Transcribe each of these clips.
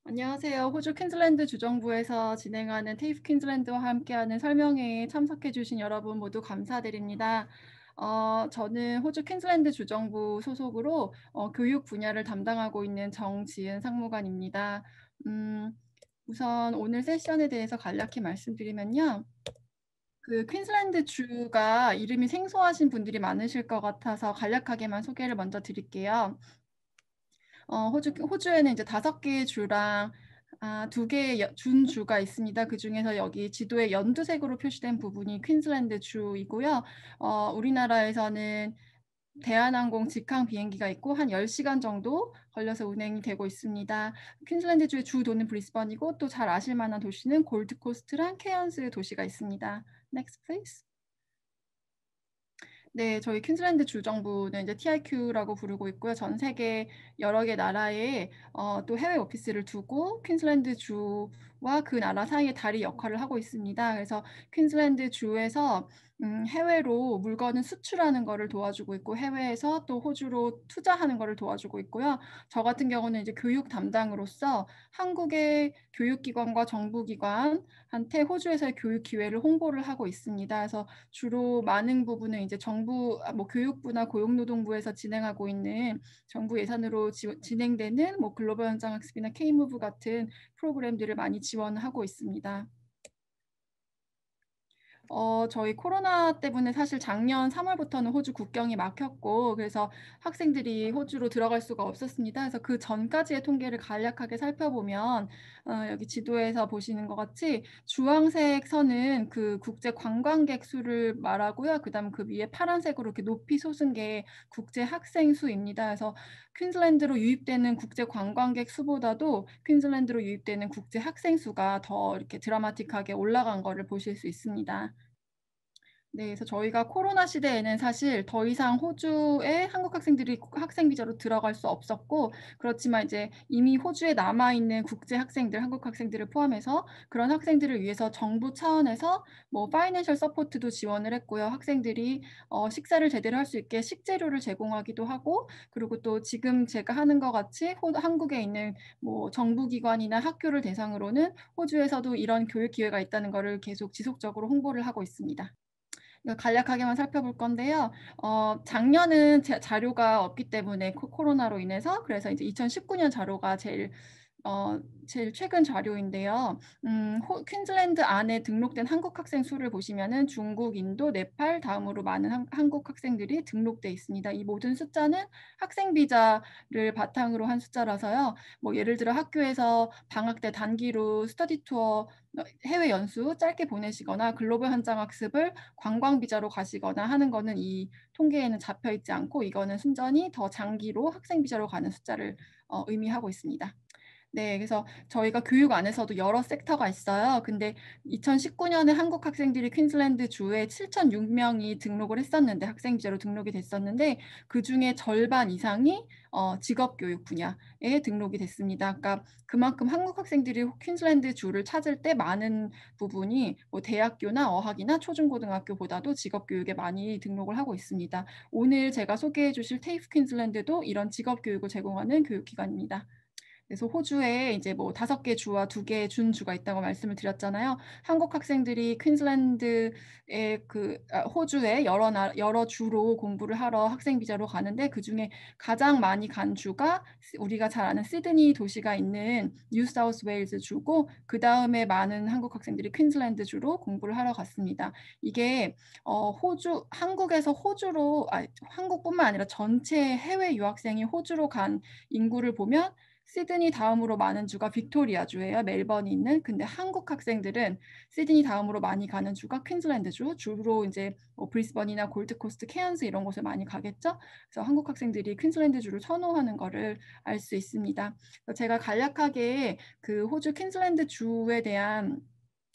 안녕하세요. 호주 퀸즐랜드 주정부에서 진행하는 테이프 퀸즐랜드와 함께하는 설명회에 참석해 주신 여러분 모두 감사드립니다. 저는 호주 퀸즐랜드 주정부 소속으로 교육 분야를 담당하고 있는 정지은 상무관입니다. 음, 우선 오늘 세션에 대해서 간략히 말씀드리면요. 그 퀸즐랜드 주가 이름이 생소하신 분들이 많으실 것 같아서 간략하게만 소개를 먼저 드릴게요. 호주에는 이제 5개의 주랑 2개의 준주가 있습니다. 그중에서 여기 지도에 연두색으로 표시된 부분이 퀸즐랜드 주이고요. 우리나라에서는 대한항공 직항 비행기가 있고 한 10시간 정도 걸려서 운행이 되고 있습니다. 퀸즐랜드주의 주도는 브리스번이고 또 잘 아실 만한 도시는 골드코스트랑 케언스 도시가 있습니다. Next, please. 네, 저희 퀸즐랜드 주정부는 이제 TIQ라고 부르고 있고요. 전 세계 여러 개 나라에 또 해외 오피스를 두고 퀸즐랜드 주와 그 나라 사이의 다리 역할을 하고 있습니다. 그래서 퀸즐랜드 주에서 해외로 물건을 수출하는 거를 도와주고 있고 해외에서 또 호주로 투자하는 거를 도와주고 있고요. 저 같은 경우는 이제 교육 담당으로서 한국의 교육기관과 정부기관한테 호주에서의 교육 기회를 홍보를 하고 있습니다. 그래서 주로 많은 부분은 이제 정부, 뭐 교육부나 고용노동부에서 진행하고 있는 정부 예산으로 진행되는 뭐 글로벌 현장 학습이나 K무브 같은 프로그램들을 많이 지원하고 있습니다. 저희 코로나 때문에 사실 작년 3월부터는 호주 국경이 막혔고 그래서 학생들이 호주로 들어갈 수가 없었습니다. 그래서 그 전까지의 통계를 간략하게 살펴보면 여기 지도에서 보시는 것 같이 주황색 선은 그 국제 관광객 수를 말하고요. 그다음 그 위에 파란색으로 이렇게 높이 솟은 게 국제 학생 수입니다. 그래서 퀸즐랜드로 유입되는 국제 관광객 수보다도 퀸즐랜드로 유입되는 국제 학생 수가 더 이렇게 드라마틱하게 올라간 거를 보실 수 있습니다. 네, 그래서 저희가 코로나 시대에는 사실 더 이상 호주에 한국 학생들이 학생 비자로 들어갈 수 없었고, 그렇지만 이제 이미 호주에 남아있는 국제 학생들, 한국 학생들을 포함해서 그런 학생들을 위해서 정부 차원에서 뭐 파이낸셜 서포트도 지원을 했고요. 학생들이 식사를 제대로 할 수 있게 식재료를 제공하기도 하고, 그리고 또 지금 제가 하는 것 같이 한국에 있는 뭐 정부기관이나 학교를 대상으로는 호주에서도 이런 교육 기회가 있다는 것을 계속 지속적으로 홍보를 하고 있습니다. 이거 간략하게만 살펴볼 건데요. 작년은 자료가 없기 때문에 코로나로 인해서 그래서 이제 2019년 자료가 제일 최근 자료인데요. 퀸즐랜드 안에 등록된 한국 학생 수를 보시면은 중국, 인도, 네팔 다음으로 많은 한국 학생들이 등록돼 있습니다. 이 모든 숫자는 학생 비자를 바탕으로 한 숫자라서요. 뭐 예를 들어 학교에서 방학 때 단기로 스터디 투어 해외 연수 짧게 보내시거나 글로벌 현장 학습을 관광 비자로 가시거나 하는 거는 이 통계에는 잡혀 있지 않고 이거는 순전히 더 장기로 학생 비자로 가는 숫자를 의미하고 있습니다. 네, 그래서 저희가 교육 안에서도 여러 섹터가 있어요. 근데 2019년에 한국 학생들이 퀸즐랜드 주에 7,006명이 등록을 했었는데 학생 비자로 등록이 됐었는데 그중에 절반 이상이 직업교육 분야에 등록이 됐습니다. 그러니까 그만큼 한국 학생들이 퀸즐랜드 주를 찾을 때 많은 부분이 뭐 대학교나 어학이나 초중고등학교보다도 직업교육에 많이 등록을 하고 있습니다. 오늘 제가 소개해 주실 테이프 퀸즐랜드도 이런 직업교육을 제공하는 교육기관입니다. 그래서 호주에 이제 뭐 5개 주와 2개의 준주가 있다고 말씀을 드렸잖아요. 한국 학생들이 퀸즐랜드의 호주의 여러 주로 공부를 하러 학생 비자로 가는데 그중에 가장 많이 간 주가 우리가 잘 아는 시드니 도시가 있는 뉴사우스 웨일즈 주고 그다음에 많은 한국 학생들이 퀸즐랜드 주로 공부를 하러 갔습니다. 이게 한국에서 호주로 한국뿐만 아니라 전체 해외 유학생이 호주로 간 인구를 보면 시드니 다음으로 많은 주가 빅토리아 주예요. 멜번이 있는. 근데 한국 학생들은 시드니 다음으로 많이 가는 주가 퀸즐랜드 주. 주로 이제 뭐 브리스번이나 골드코스트, 케언스 이런 곳을 많이 가겠죠. 그래서 한국 학생들이 퀸즐랜드 주를 선호하는 거를 알 수 있습니다. 제가 간략하게 그 호주 퀸즐랜드 주에 대한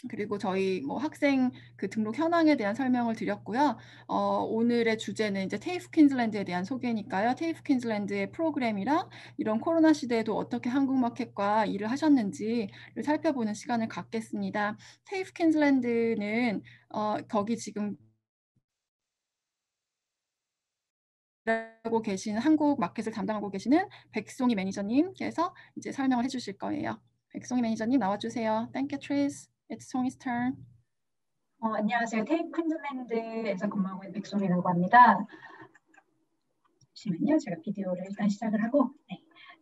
그리고 저희 뭐 학생 그 등록 현황에 대한 설명을 드렸고요. 오늘의 주제는 이제 테이프 퀸즐랜드에 대한 소개니까요. 테이프 퀸즐랜드의 프로그램이랑 이런 코로나 시대에도 어떻게 한국 마켓과 일을 하셨는지를 살펴보는 시간을 갖겠습니다. 테이프 퀸즐랜드는 거기 지금 하고 계신 한국 마켓을 담당하고 계시는 백송이 매니저님께서 이제 설명을 해주실 거예요. 백송이 매니저님 나와주세요. Thank you, Tris. It's 송이's turn. 안녕하세요. 테이프 퀸즐랜드에서 근무하고 있는 백송이라고 합니다. 잠시만요. 제가 비디오를 일단 시작을 하고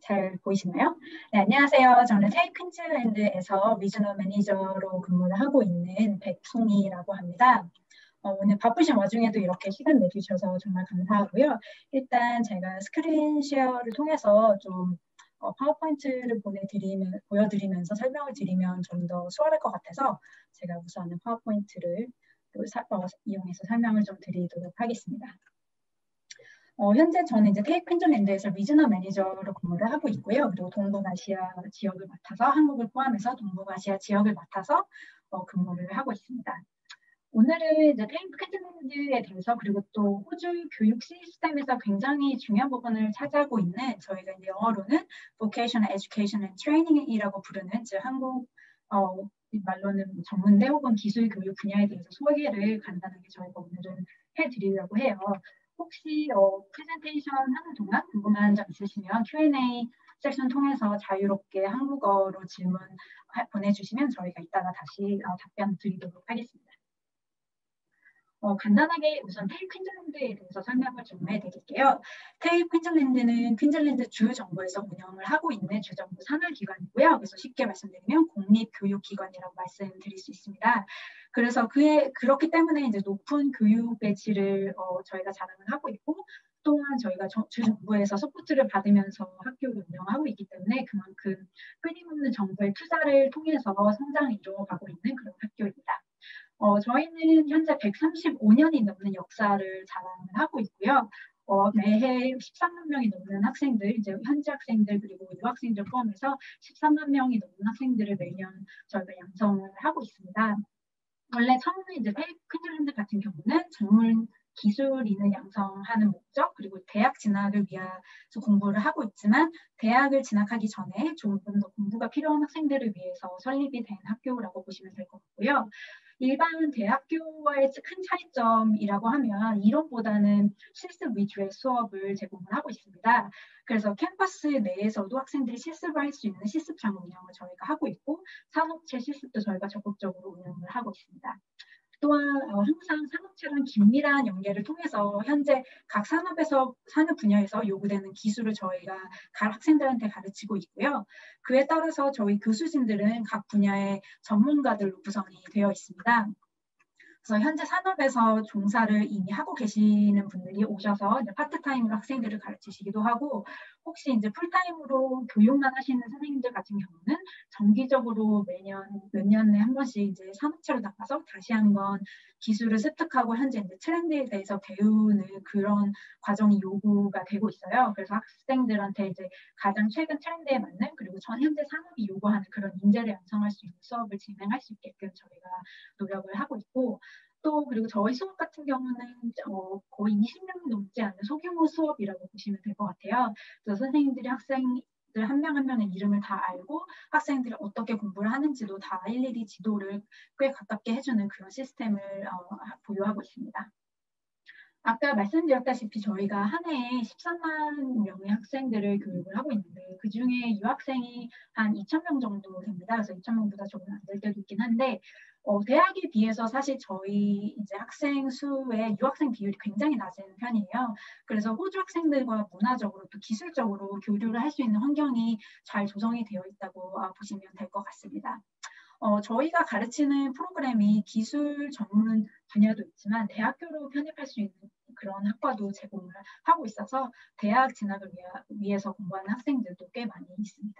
잘 보이시나요? 네, 안녕하세요. 저는 테이프 퀸즐랜드에서 리저널 매니저로 근무를 하고 있는 백송이라고 합니다. 오늘 바쁘신 와중에도 이렇게 시간 내주셔서 정말 감사하고요. 일단 제가 스크린 쉐어를 통해서 좀 파워포인트를 보여드리면서 설명을 드리면 좀 더 수월할 것 같아서 제가 우선은 파워포인트를 이용해서 설명을 좀 드리도록 하겠습니다. 현재 저는 이제 테이프 퀸즐랜드에서 리저널 매니저로 근무를 하고 있고요. 그리고 동북아시아 지역을 맡아서 한국을 포함해서 동북아시아 지역을 맡아서 근무를 하고 있습니다. 오늘은 이제 테이프 퀸즐랜드에 대해서 그리고 또 호주 교육 시스템에서 굉장히 중요한 부분을 차지하고 있는 저희가 이제 영어로는 Vocational Education and Training이라고 부르는 즉 한국 말로는 전문대 혹은 기술 교육 분야에 대해서 소개를 간단하게 저희가 오늘은 해드리려고 해요. 혹시 프레젠테이션 하는 동안 궁금한 점 있으시면 Q&A 섹션 통해서 자유롭게 한국어로 질문 보내주시면 저희가 이따가 다시 답변 드리도록 하겠습니다. 간단하게 우선 테이프 퀸즐랜드에 대해서 설명을 좀 해드릴게요. 테이프 퀸즐랜드는 퀸즐랜드 주정부에서 운영을 하고 있는 주정부 산하기관이고요. 그래서 쉽게 말씀드리면 공립교육기관이라고 말씀드릴 수 있습니다. 그래서 그렇기 때문에 이제 높은 교육의 질을 저희가 자랑을 하고 있고 또한 저희가 주정부에서 서포트를 받으면서 학교를 운영하고 있기 때문에 그만큼 끊임없는 정부의 투자를 통해서 성장을 이루어가고 있는 그런 학교입니다. 저희는 현재 135년이 넘는 역사를 자랑을 하고 있고요. 매해 13만 명이 넘는 학생들, 이제 현지 학생들 그리고 유학생들 포함해서 13만 명이 넘는 학생들을 매년 저희가 양성을 하고 있습니다. 원래 처음에 이제 테이프 퀸즐랜드 같은 경우는 전문 기술인을 양성하는 목적 그리고 대학 진학을 위해서 공부를 하고 있지만 대학을 진학하기 전에 조금 더 공부가 필요한 학생들을 위해서 설립이 된 학교라고 보시면 될 것 같고요. 일반 대학교와의 큰 차이점이라고 하면 이론보다는 실습 위주의 수업을 제공을 하고 있습니다. 그래서 캠퍼스 내에서도 학생들이 실습을 할 수 있는 실습장 운영을 저희가 하고 있고 산업체 실습도 저희가 적극적으로 운영을 하고 있습니다. 또한 항상 산업체랑 긴밀한 연계를 통해서 현재 각 산업 분야에서 요구되는 기술을 저희가 학생들한테 가르치고 있고요. 그에 따라서 저희 교수진들은 각 분야의 전문가들로 구성이 되어 있습니다. 그래서 현재 산업에서 종사를 이미 하고 계시는 분들이 오셔서 이제 파트타임으로 학생들을 가르치시기도 하고 혹시 이제 풀타임으로 교육만 하시는 선생님들 같은 경우는 정기적으로 매년 몇 년에 한 번씩 이제 산업체로 나가서 다시 한번 기술을 습득하고 현재 이제 트렌드에 대해서 배우는 그런 과정이 요구가 되고 있어요. 그래서 학생들한테 이제 가장 최근 트렌드에 맞는 그리고 현재 산업이 요구하는 그런 인재를 양성할 수 있는 수업을 진행할 수 있게끔 저희가 노력을 하고 있고 또 그리고 저희 수업 같은 경우는 거의 20명이 넘지 않는 소규모 수업이라고 보시면 될 것 같아요. 그래서 선생님들이 학생들 한 명 한 명의 이름을 다 알고 학생들이 어떻게 공부를 하는지도 다 일일이 지도를 꽤 가깝게 해주는 그런 시스템을 보유하고 있습니다. 아까 말씀드렸다시피 저희가 한 해에 13만 명의 학생들을 교육을 하고 있는데 그중에 유학생이 한 2,000명 정도 됩니다. 그래서 2,000명보다 조금 안 될 때도 있긴 한데 대학에 비해서 사실 저희 이제 학생 수의 유학생 비율이 굉장히 낮은 편이에요. 그래서 호주 학생들과 문화적으로 또 기술적으로 교류를 할 수 있는 환경이 잘 조성이 되어 있다고 보시면 될 것 같습니다. 저희가 가르치는 프로그램이 기술 전문 분야도 있지만 대학교로 편입할 수 있는 그런 학과도 제공을 하고 있어서 대학 진학을 위해서 공부하는 학생들도 꽤 많이 있습니다.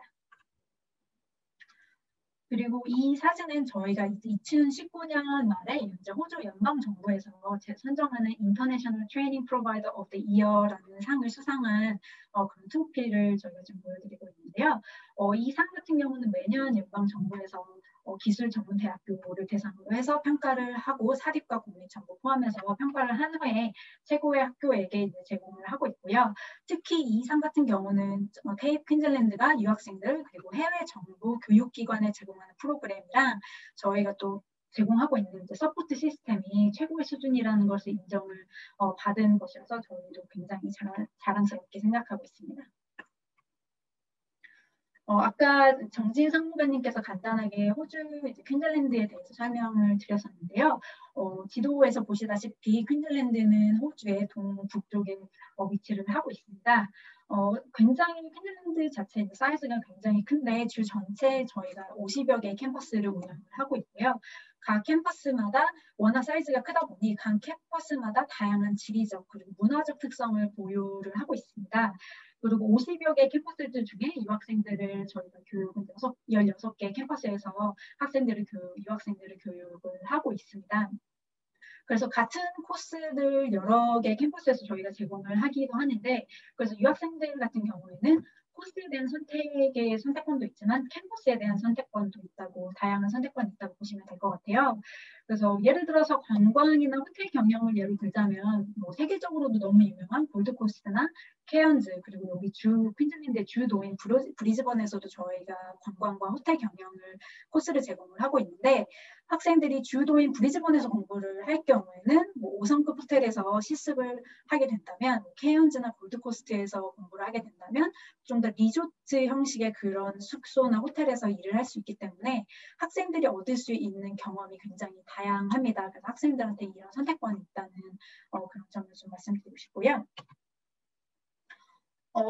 그리고 이 사진은 저희가 2019년 말에 이제 호주 연방정부에서 선정하는 International Training Provider of the Year라는 상을 수상한 그런 트로피를 저희가 지금 보여드리고 있는데요. 이 상 같은 경우는 매년 연방정부에서 기술 전문 대학교를 대상으로 해서 평가를 하고 사립과 공립 전부 포함해서 평가를 한 후에 최고의 학교에게 이제 제공을 하고 있고요. 특히 이 상 같은 경우는 테이프 퀸즐랜드가 유학생들 그리고 해외 정부 교육기관에 제공하는 프로그램이랑 저희가 또 제공하고 있는 이제 서포트 시스템이 최고의 수준이라는 것을 인정을 받은 것이어서 저희도 굉장히 자랑스럽게 생각하고 있습니다. 아까 정진 상무관님께서 간단하게 호주 이제 퀸즐랜드에 대해서 설명을 드렸었는데요. 지도에서 보시다시피 퀸즐랜드는 호주의 동북쪽에 위치를 하고 있습니다. 굉장히 퀸즐랜드 자체 사이즈가 굉장히 큰데 주 전체에 저희가 50여 개의 캠퍼스를 운영을 하고 있고요. 각 캠퍼스마다 워낙 사이즈가 크다 보니 각 캠퍼스마다 다양한 지리적 그리고 문화적 특성을 보유를 하고 있습니다. 그리고 50여 개 캠퍼스들 중에 유학생들을 저희가 교육을 16개 캠퍼스에서 유학생들을 교육을 하고 있습니다. 그래서 같은 코스들 여러 개 캠퍼스에서 저희가 제공을 하기도 하는데, 그래서 유학생들 같은 경우에는 코스에 대한 선택의 선택권도 있지만 캠퍼스에 대한 선택권도 있다고, 다양한 선택권이 있다고 보시면 될 것 같아요. 그래서 예를 들어서 관광이나 호텔 경영을 예를 들자면 뭐 세계적으로도 너무 유명한 골드코스트나 케언즈, 그리고 여기 퀸즐랜드의 주도인 브리즈번에서도 저희가 관광과 호텔 경영을 코스를 제공을 하고 있는데, 학생들이 주도인 브리즈번에서 공부를 할 경우에는 뭐 5성급 호텔에서 실습을 하게 된다면, 케언즈나 골드코스트에서 공부를 하게 된다면 좀 더 리조트 형식의 그런 숙소나 호텔에서 일을 할 수 있기 때문에 학생들이 얻을 수 있는 경험이 굉장히 다양합니다. 그래서 학생들한테 이런 선택권이 있다는 그런 점을 좀 말씀드리고 싶고요.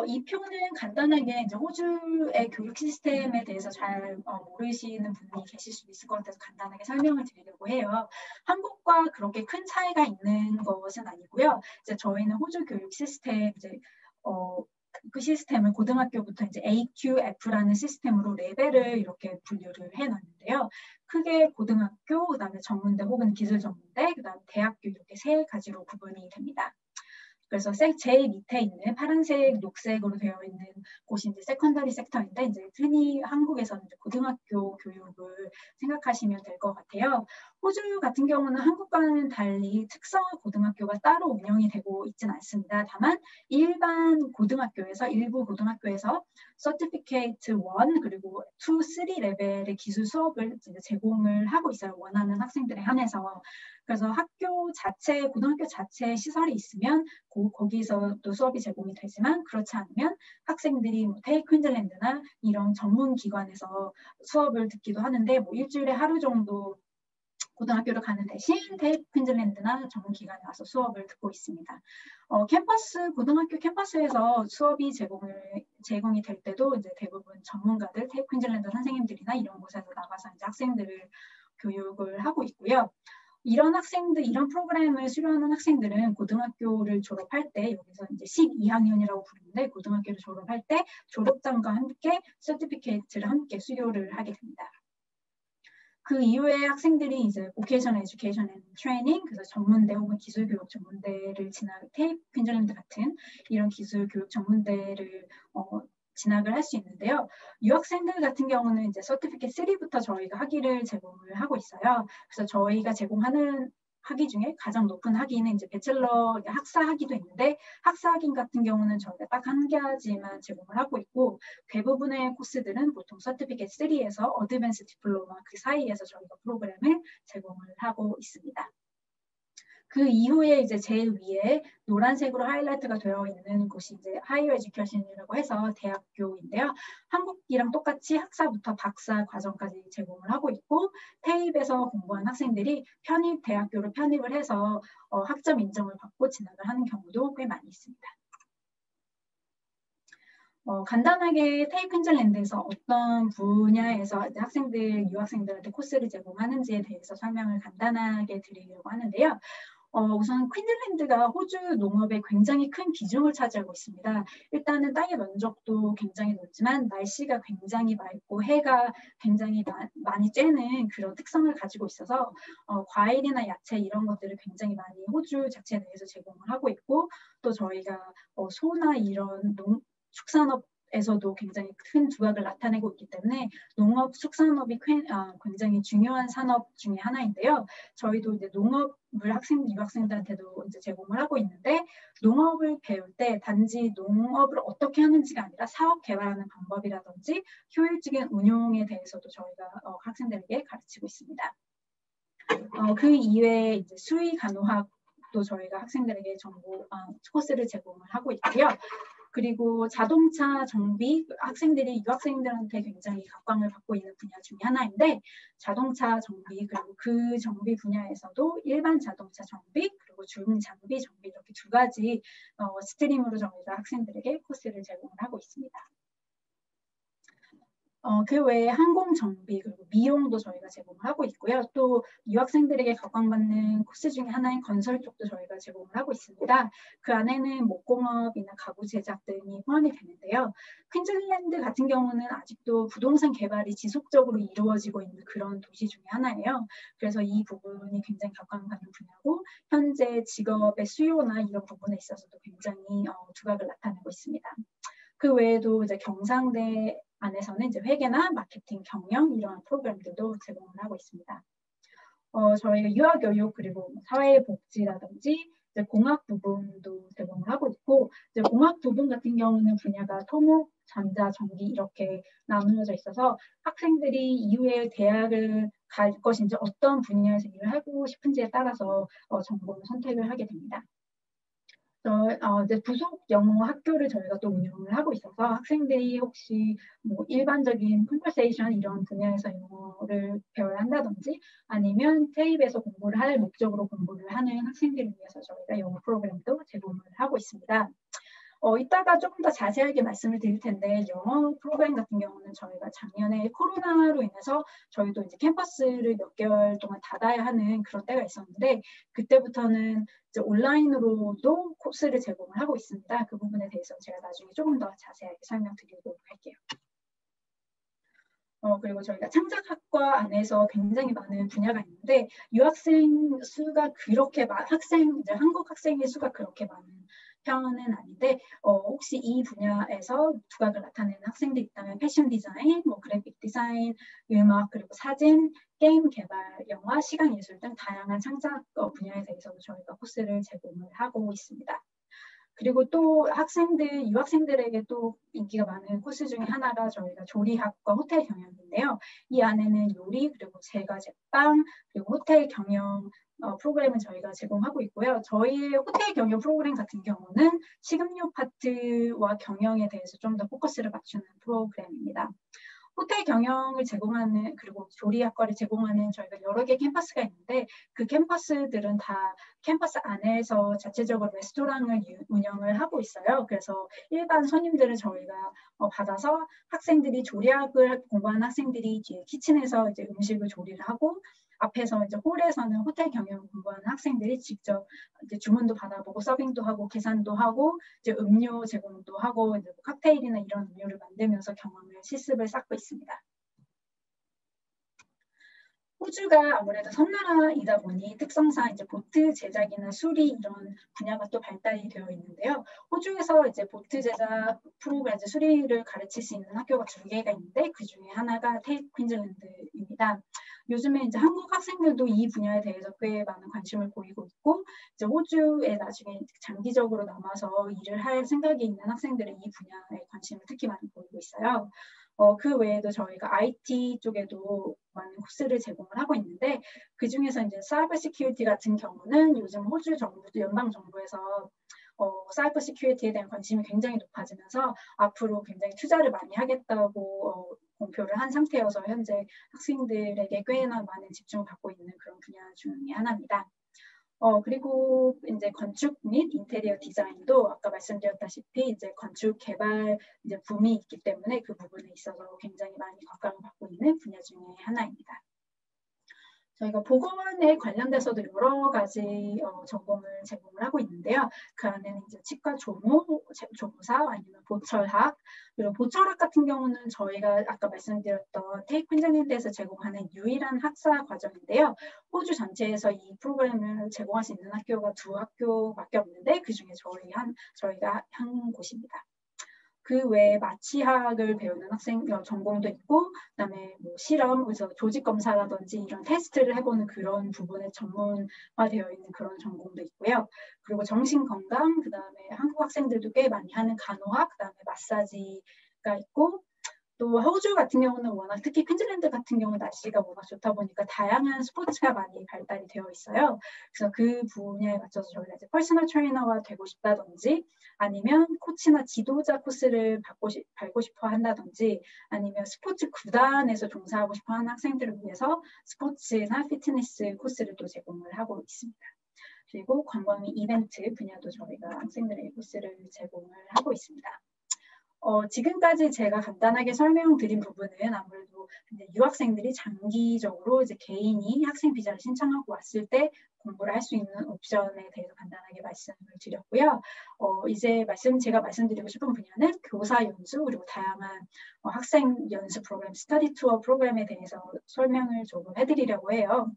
이 표는 간단하게 이제 호주의 교육 시스템에 대해서 잘 모르시는 분이 계실 수도 있을 것 같아서 간단하게 설명을 드리려고 해요. 한국과 그렇게 큰 차이가 있는 것은 아니고요. 이제 저희는 호주 교육 시스템 그 시스템을 고등학교부터 이제 AQF라는 시스템으로 레벨을 이렇게 분류를 해놨는데요. 크게 고등학교, 그다음에 전문대 혹은 기술전문대, 그다음에 대학교 이렇게 세 가지로 구분이 됩니다. 그래서 제일 밑에 있는 파란색, 녹색으로 되어 있는 곳이 이제 세컨더리 섹터인데, 이제 흔히 한국에서는 이제 고등학교 교육을 생각하시면 될 것 같아요. 호주 같은 경우는 한국과는 달리 특성 고등학교가 따로 운영이 되고 있지는 않습니다. 다만 일반 고등학교에서 일부 고등학교에서 서티피케이트 1 그리고 2, 3 레벨의 기술 수업을 제공을 하고 있어요. 원하는 학생들에 한해서. 그래서 학교 자체, 고등학교 자체에 시설이 있으면 거기서도 수업이 제공이 되지만, 그렇지 않으면 학생들이 뭐 테이 퀸즐랜드나 이런 전문 기관에서 수업을 듣기도 하는데, 뭐 일주일에 하루 정도 고등학교를 가는 대신 테이 퀸즐랜드나 전문 기관에 와서 수업을 듣고 있습니다. 고등학교 캠퍼스에서 수업이 제공이 될 때도 이제 대부분 전문가들, 테이 퀸즐랜드 선생님들이나 이런 곳에서 나가서 이제 학생들을 교육을 하고 있고요. 이런 프로그램을 수료하는 학생들은 고등학교를 졸업할 때, 여기서 이제 12학년이라고 부르는데, 고등학교를 졸업할 때 졸업장과 함께 서티피케이트를 함께 수료를 하게 됩니다. 그 이후에 학생들이 이제 Vocational Education and Training, 그래서 전문대 혹은 기술교육 전문대를 테이 퀸즐랜드 같은 이런 기술교육 전문대를 진학을 할 수 있는데요. 유학생들 같은 경우는 이제 서티피케이트 3부터 저희가 학위를 제공을 하고 있어요. 그래서 저희가 제공하는 학위 중에 가장 높은 학위는 이제 배첼러 학사 학위도 있는데, 학사 학위 같은 경우는 저희가 딱 한 가지만 제공을 하고 있고, 대부분의 코스들은 보통 서티피케이트 3에서 어드밴스 디플로마 그 사이에서 저희가 프로그램을 제공을 하고 있습니다. 그 이후에 이제 제일 위에 노란색으로 하이라이트가 되어 있는 곳이 이제 하이어 에듀케이션이라고 해서 대학교인데요. 한국이랑 똑같이 학사부터 박사 과정까지 제공을 하고 있고, 테이프에서 공부한 학생들이 대학교로 편입을 해서 학점 인정을 받고 진학을 하는 경우도 꽤 많이 있습니다. 간단하게 테이 퀸즐랜드에서 어떤 분야에서 유학생들한테 코스를 제공하는지에 대해서 설명을 간단하게 드리려고 하는데요. 우선 퀸즐랜드가 호주 농업에 굉장히 큰 비중을 차지하고 있습니다. 일단은 땅의 면적도 굉장히 넓지만 날씨가 굉장히 맑고 해가 굉장히 많이 쬐는 그런 특성을 가지고 있어서 과일이나 야채 이런 것들을 굉장히 많이 호주 자체 내에서 제공을 하고 있고, 또 저희가 소나 이런 축산업에서도 굉장히 큰 두각을 나타내고 있기 때문에 농업, 축산업이 굉장히 중요한 산업 중에 하나인데요. 저희도 이제 농업을 유학생들한테도 이제 제공을 하고 있는데, 농업을 배울 때 단지 농업을 어떻게 하는지가 아니라 사업 개발하는 방법이라든지 효율적인 운용에 대해서도 저희가 학생들에게 가르치고 있습니다. 그 이외에 이제 수의 간호학도 저희가 학생들에게 코스를 제공을 하고 있고요. 그리고 자동차 정비, 학생들이 유학생들한테 굉장히 각광을 받고 있는 분야 중에 하나인데 자동차 정비 그리고 그 정비 분야에서도 일반 자동차 정비 그리고 중장비 정비 이렇게 두 가지 스트림으로 저희가 학생들에게 코스를 제공을 하고 있습니다. 그 외에 항공 정비 그리고 미용도 저희가 제공을 하고 있고요. 또 유학생들에게 각광받는 코스 중에 하나인 건설 쪽도 저희가 제공을 하고 있습니다. 그 안에는 목공업이나 가구 제작 등이 포함이 되는데요. 퀸즐랜드 같은 경우는 아직도 부동산 개발이 지속적으로 이루어지고 있는 그런 도시 중에 하나예요. 그래서 이 부분이 굉장히 각광받는 분야고 현재 직업의 수요나 이런 부분에 있어서도 굉장히 두각을 나타내고 있습니다. 그 외에도 이제 경상대 안에서는 이제 회계나 마케팅, 경영 이러한 프로그램들도 제공을 하고 있습니다. 저희가 유아교육 그리고 사회복지라든지 이제 공학 부분도 제공을 하고 있고 이제 공학 부분 같은 경우는 분야가 토목, 전자, 전기 이렇게 나누어져 있어서 학생들이 이후에 대학을 갈 것인지 어떤 분야에서 일을 하고 싶은지에 따라서 전공을 선택을 하게 됩니다. 이제 부속 영어 학교를 저희가 또 운영을 하고 있어서 학생들이 혹시 뭐 일반적인 컨버세이션 이런 분야에서 영어를 배워야 한다든지 아니면 테이프에서 공부를 할 목적으로 공부를 하는 학생들을 위해서 저희가 영어 프로그램도 제공을 하고 있습니다. 이따가 조금 더 자세하게 말씀을 드릴 텐데 영어 프로그램 같은 경우는 저희가 작년에 코로나로 인해서 저희도 이제 캠퍼스를 몇 개월 동안 닫아야 하는 그런 때가 있었는데 그때부터는 이제 온라인으로도 코스를 제공을 하고 있습니다. 그 부분에 대해서 제가 나중에 조금 더 자세하게 설명드리도록 할게요. 그리고 저희가 창작학과 안에서 굉장히 많은 분야가 있는데 유학생 수가 그렇게 이제 한국 학생의 수가 그렇게 많은 편은 아닌데 혹시 이 분야에서 두각을 나타내는 학생들이 있다면 패션 디자인, 뭐 그래픽 디자인, 음악 그리고 사진, 게임 개발, 영화, 시각 예술 등 다양한 창작 분야에 대해서도 저희가 코스를 제공을 하고 있습니다. 그리고 또 유학생들에게 또 인기가 많은 코스 중에 하나가 저희가 조리학과 호텔 경영인데요. 이 안에는 요리, 그리고 제과 제빵, 그리고 호텔 경영 프로그램을 저희가 제공하고 있고요. 저희의 호텔 경영 프로그램 같은 경우는 식음료 파트와 경영에 대해서 좀 더 포커스를 맞추는 프로그램입니다. 호텔 경영을 제공하는 그리고 조리학과를 제공하는 저희가 여러 개 캠퍼스가 있는데 그 캠퍼스들은 다 캠퍼스 안에서 자체적으로 레스토랑을 운영을 하고 있어요. 그래서 일반 손님들을 저희가 받아서 학생들이 조리학을 공부하는 학생들이 뒤에 키친에서 이제 음식을 조리를 하고 앞에서 이제 홀에서는 호텔 경영 공부하는 학생들이 직접 이제 주문도 받아보고 서빙도 하고 계산도 하고 이제 음료 제공도 하고 이제 뭐 칵테일이나 이런 음료를 만들면서 경험을 실습을 쌓고 있습니다. 호주가 아무래도 섬나라이다 보니 특성상 이제 보트 제작이나 수리 이런 분야가 또 발달이 되어 있는데요. 호주에서 이제 보트 제작 프로그램 수리를 가르칠 수 있는 학교가 2개가 있는데 그 중에 하나가 테이프 퀸즐랜드입니다. 요즘에 이제 한국 학생들도 이 분야에 대해서 꽤 많은 관심을 보이고 있고 이제 호주에 나중에 장기적으로 남아서 일을 할 생각이 있는 학생들은 이 분야에 관심을 특히 많이 보이고 있어요. 그 외에도 저희가 IT 쪽에도 많은 코스를 제공을 하고 있는데 그 중에서 이제 사이버 시큐리티 같은 경우는 요즘 호주 정부도 연방 정부에서 사이버 시큐리티에 대한 관심이 굉장히 높아지면서 앞으로 굉장히 투자를 많이 하겠다고 공표를 한 상태여서 현재 학생들에게 꽤나 많은 집중을 받고 있는 그런 분야 중에 하나입니다. 그리고 이제 건축 및 인테리어 디자인도 아까 말씀드렸다시피 이제 건축 개발 이제 붐이 있기 때문에 그 부분에 있어서 굉장히 많이 각광을 받고 있는 분야 중에 하나입니다. 저희가 보건에 관련돼서도 여러 가지 전공을 제공을 하고 있는데요. 그 안에는 이제 치과 조무사 아니면 보철학 그리고 보철학 같은 경우는 저희가 아까 말씀드렸던 테이프 퀸즐랜드에서 제공하는 유일한 학사 과정인데요. 호주 전체에서 이 프로그램을 제공할 수 있는 학교가 2학교밖에 없는데 그 중에 저희가 한 곳입니다. 그 외에 마취학을 배우는 학생 전공도 있고 그다음에 뭐 실험, 그래서 조직 검사라든지 이런 테스트를 해보는 그런 부분에 전문화되어 있는 그런 전공도 있고요. 그리고 정신 건강, 그다음에 한국 학생들도 꽤 많이 하는 간호학, 그다음에 마사지가 있고 또 호주 같은 경우는 워낙 특히 퀸즐랜드 같은 경우 날씨가 워낙 좋다 보니까 다양한 스포츠가 많이 발달이 되어 있어요. 그래서 그 분야에 맞춰서 저희가 이제 퍼스널 트레이너가 되고 싶다든지 아니면 코치나 지도자 코스를 밟고 싶어 한다든지 아니면 스포츠 구단에서 종사하고 싶어 하는 학생들을 위해서 스포츠나 피트니스 코스를 또 제공을 하고 있습니다. 그리고 관광 이벤트 분야도 저희가 학생들에게 코스를 제공을 하고 있습니다. 지금까지 제가 간단하게 설명드린 부분은 아무래도 유학생들이 장기적으로 이제 개인이 학생 비자를 신청하고 왔을 때 공부를 할 수 있는 옵션에 대해서 간단하게 말씀을 드렸고요. 이제 제가 말씀드리고 싶은 분야는 교사 연수 그리고 다양한 학생 연수 프로그램, 스터디 투어 프로그램에 대해서 설명을 조금 해드리려고 해요.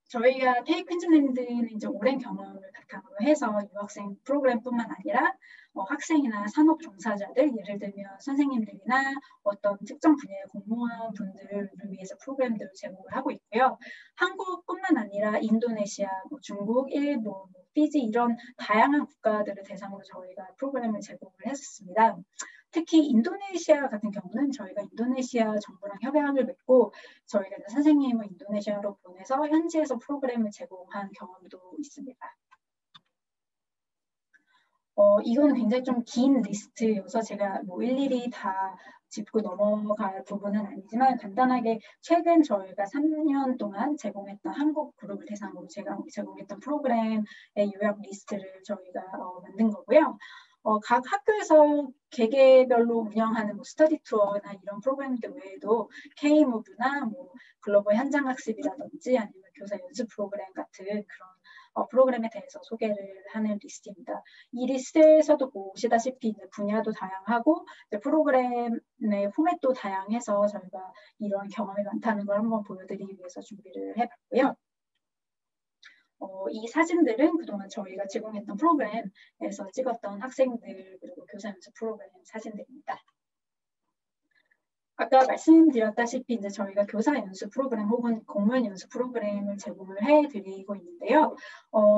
저희가 테이 퀸즐랜드는 이제 오랜 경험을 바탕으로 해서 유학생 프로그램뿐만 아니라 학생이나 산업 종사자들, 예를 들면 선생님들이나 어떤 특정 분야의 공무원 분들을 위해서 프로그램들을 제공을 하고 있고요. 한국뿐만 아니라 인도네시아, 중국, 일본, 피지 이런 다양한 국가들을 대상으로 저희가 프로그램을 제공을 했었습니다. 특히 인도네시아 같은 경우는 저희가 인도네시아 정부랑 협약을 맺고 저희가 선생님을 인도네시아로 보내서 현지에서 프로그램을 제공한 경험도 있습니다. 이거는 굉장히 좀 긴 리스트여서 제가 일일이 다 짚고 넘어갈 부분은 아니지만 간단하게 최근 저희가 3년 동안 제공했던 한국 그룹을 대상으로 제공했던 프로그램의 요약 리스트를 저희가 만든 거고요. 각 학교에서 개개별로 운영하는 스터디 투어나 이런 프로그램들 외에도 K무브나 글로벌 현장 학습이라든지 아니면 교사 연수 프로그램 같은 그런 프로그램에 대해서 소개를 하는 리스트입니다. 이 리스트에서도 보시다시피 분야도 다양하고 프로그램의 포맷도 다양해서 저희가 이런 경험이 많다는 걸 한번 보여드리기 위해서 준비를 해봤고요. 이 사진들은 그동안 저희가 제공했던 프로그램에서 찍었던 학생들 그리고 교사 연수 프로그램 사진들입니다. 아까 말씀드렸다시피 이제 저희가 교사 연수 프로그램 혹은 공무원 연수 프로그램을 제공을 해드리고 있는데요.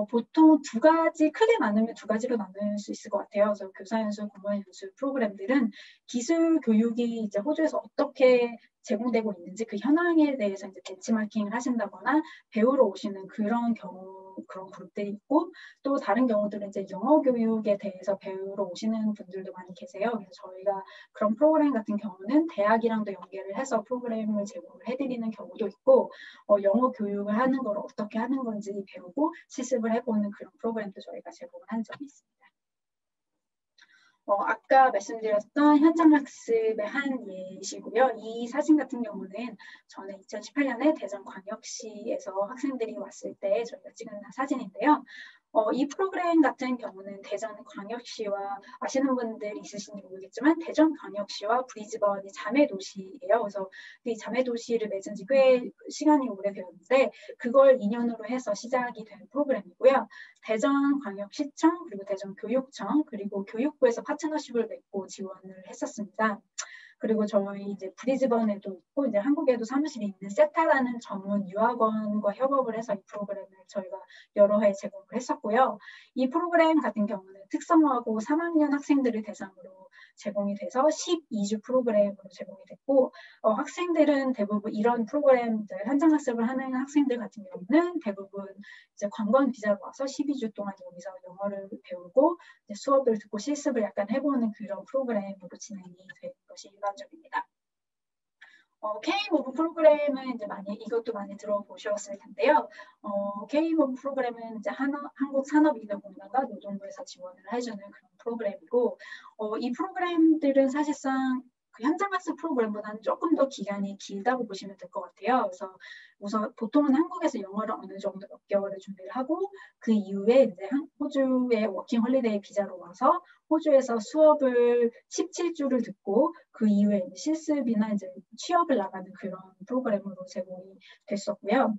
보통 크게 나누면 두 가지로 나눌 수 있을 것 같아요. 그래서 교사 연수, 공무원 연수 프로그램들은 기술 교육이 이제 호주에서 어떻게 제공되고 있는지 그 현황에 대해서 이제 벤치마킹을 하신다거나 배우러 오시는 그런 그룹들이 있고 또 다른 경우들은 이제 영어 교육에 대해서 배우러 오시는 분들도 많이 계세요. 그래서 저희가 그런 프로그램 같은 경우는 대학이랑도 연계를 해서 프로그램을 제공을 해드리는 경우도 있고 영어 교육을 하는 걸 어떻게 하는 건지 배우고 실습을 해보는 그런 프로그램도 저희가 제공을 한 적이 있습니다. 아까 말씀드렸던 현장학습의 한 예시고요. 이 사진 같은 경우는 저는 2018년에 대전광역시에서 학생들이 왔을 때 저희가 찍은 사진인데요. 이 프로그램 같은 경우는 대전광역시와 아시는 분들 있으신지 모르겠지만 대전광역시와 브리즈번이 자매도시예요. 그래서 이 자매도시를 맺은 지 꽤 시간이 오래되었는데 그걸 인연으로 해서 시작이 된 프로그램이고요. 대전광역시청 그리고 대전교육청 그리고 교육부에서 파트너십을 맺고 지원을 했었습니다. 그리고 저희 이제 브리즈번에도 있고 이제 한국에도 사무실이 있는 세타라는 전문 유학원과 협업을 해서 이 프로그램을 저희가 여러 해 제공을 했었고요. 이 프로그램 같은 경우는 특성화고 3학년 학생들을 대상으로 제공이 돼서 12주 프로그램으로 제공이 됐고 학생들은 대부분 이런 프로그램들 현장학습을 하는 학생들 같은 경우는 대부분 이제 관광 비자로 와서 12주 동안 여기서 영어를 배우고 수업을 듣고 실습을 약간 해보는 그런 프로그램으로 진행이 되는 것이 일반적입니다. K-MOVE 프로그램은 이제 이것도 많이 들어보셨을 텐데요. K-MOVE 프로그램은 이제 한국산업인력공단과 노동부에서 지원을 해주는 그런 프로그램이고, 이 프로그램들은 사실상 그 현장학습 프로그램보다는 조금 더 기간이 길다고 보시면 될 것 같아요. 그래서 우선 보통은 한국에서 영어를 어느 정도 몇 개월을 준비를 하고 그 이후에 이제 호주의 워킹 홀리데이 비자로 와서 호주에서 수업을 17주를 듣고 그 이후에 실습이나 이제 취업을 나가는 그런 프로그램으로 제공이 됐었고요.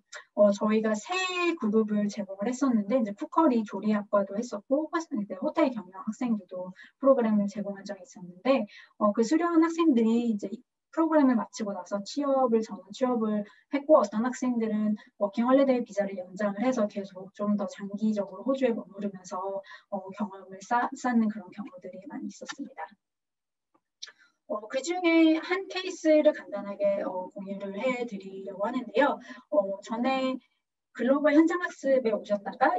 저희가 세 그룹을 제공을 했었는데 이제 쿠커리 조리학과도 했었고 이제 호텔 경영 학생들도 프로그램을 제공한 적이 있었는데 그 수료한 학생들이 이제 프로그램을 마치고 나서 전원 취업을 했고 어떤 학생들은 워킹 홀리데이 비자를 연장을 해서 계속 좀 더 장기적으로 호주에 머무르면서 경험을 쌓는 그런 경우들이 많이 있었습니다. 그중에 한 케이스를 간단하게 공유를 해드리려고 하는데요. 전에 글로벌 현장학습에 오셨다가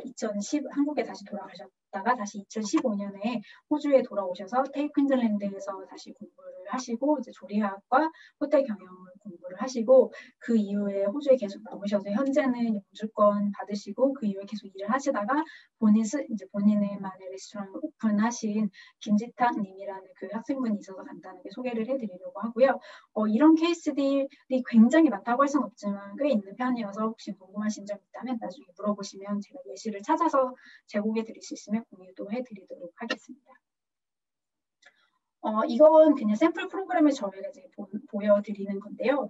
한국에 다시 돌아가셨다가 다시 2015년에 호주에 돌아오셔서 테이 퀸즐랜드에서 다시 공부를 하시고 이제 조리학과 호텔 경영을 공부를 하시고 그 이후에 호주에 계속 남으셔서 현재는 영주권 받으시고 그 이후에 계속 일을 하시다가 이제 본인의만의 레스토랑을 오픈하신 김지탁 님이라는 그 학생분이 있어서 간단하게 소개를 해드리려고 하고요. 이런 케이스들이 굉장히 많다고 할 수는 없지만 꽤 있는 편이어서 혹시 궁금하신 점 있다면 나중에 물어보시면 제가 예시를 찾아서 제공해 드릴 수 있으면 공유도 해드리도록 하겠습니다. 이건 그냥 샘플 프로그램을 저희가 이제 보여드리는 건데요.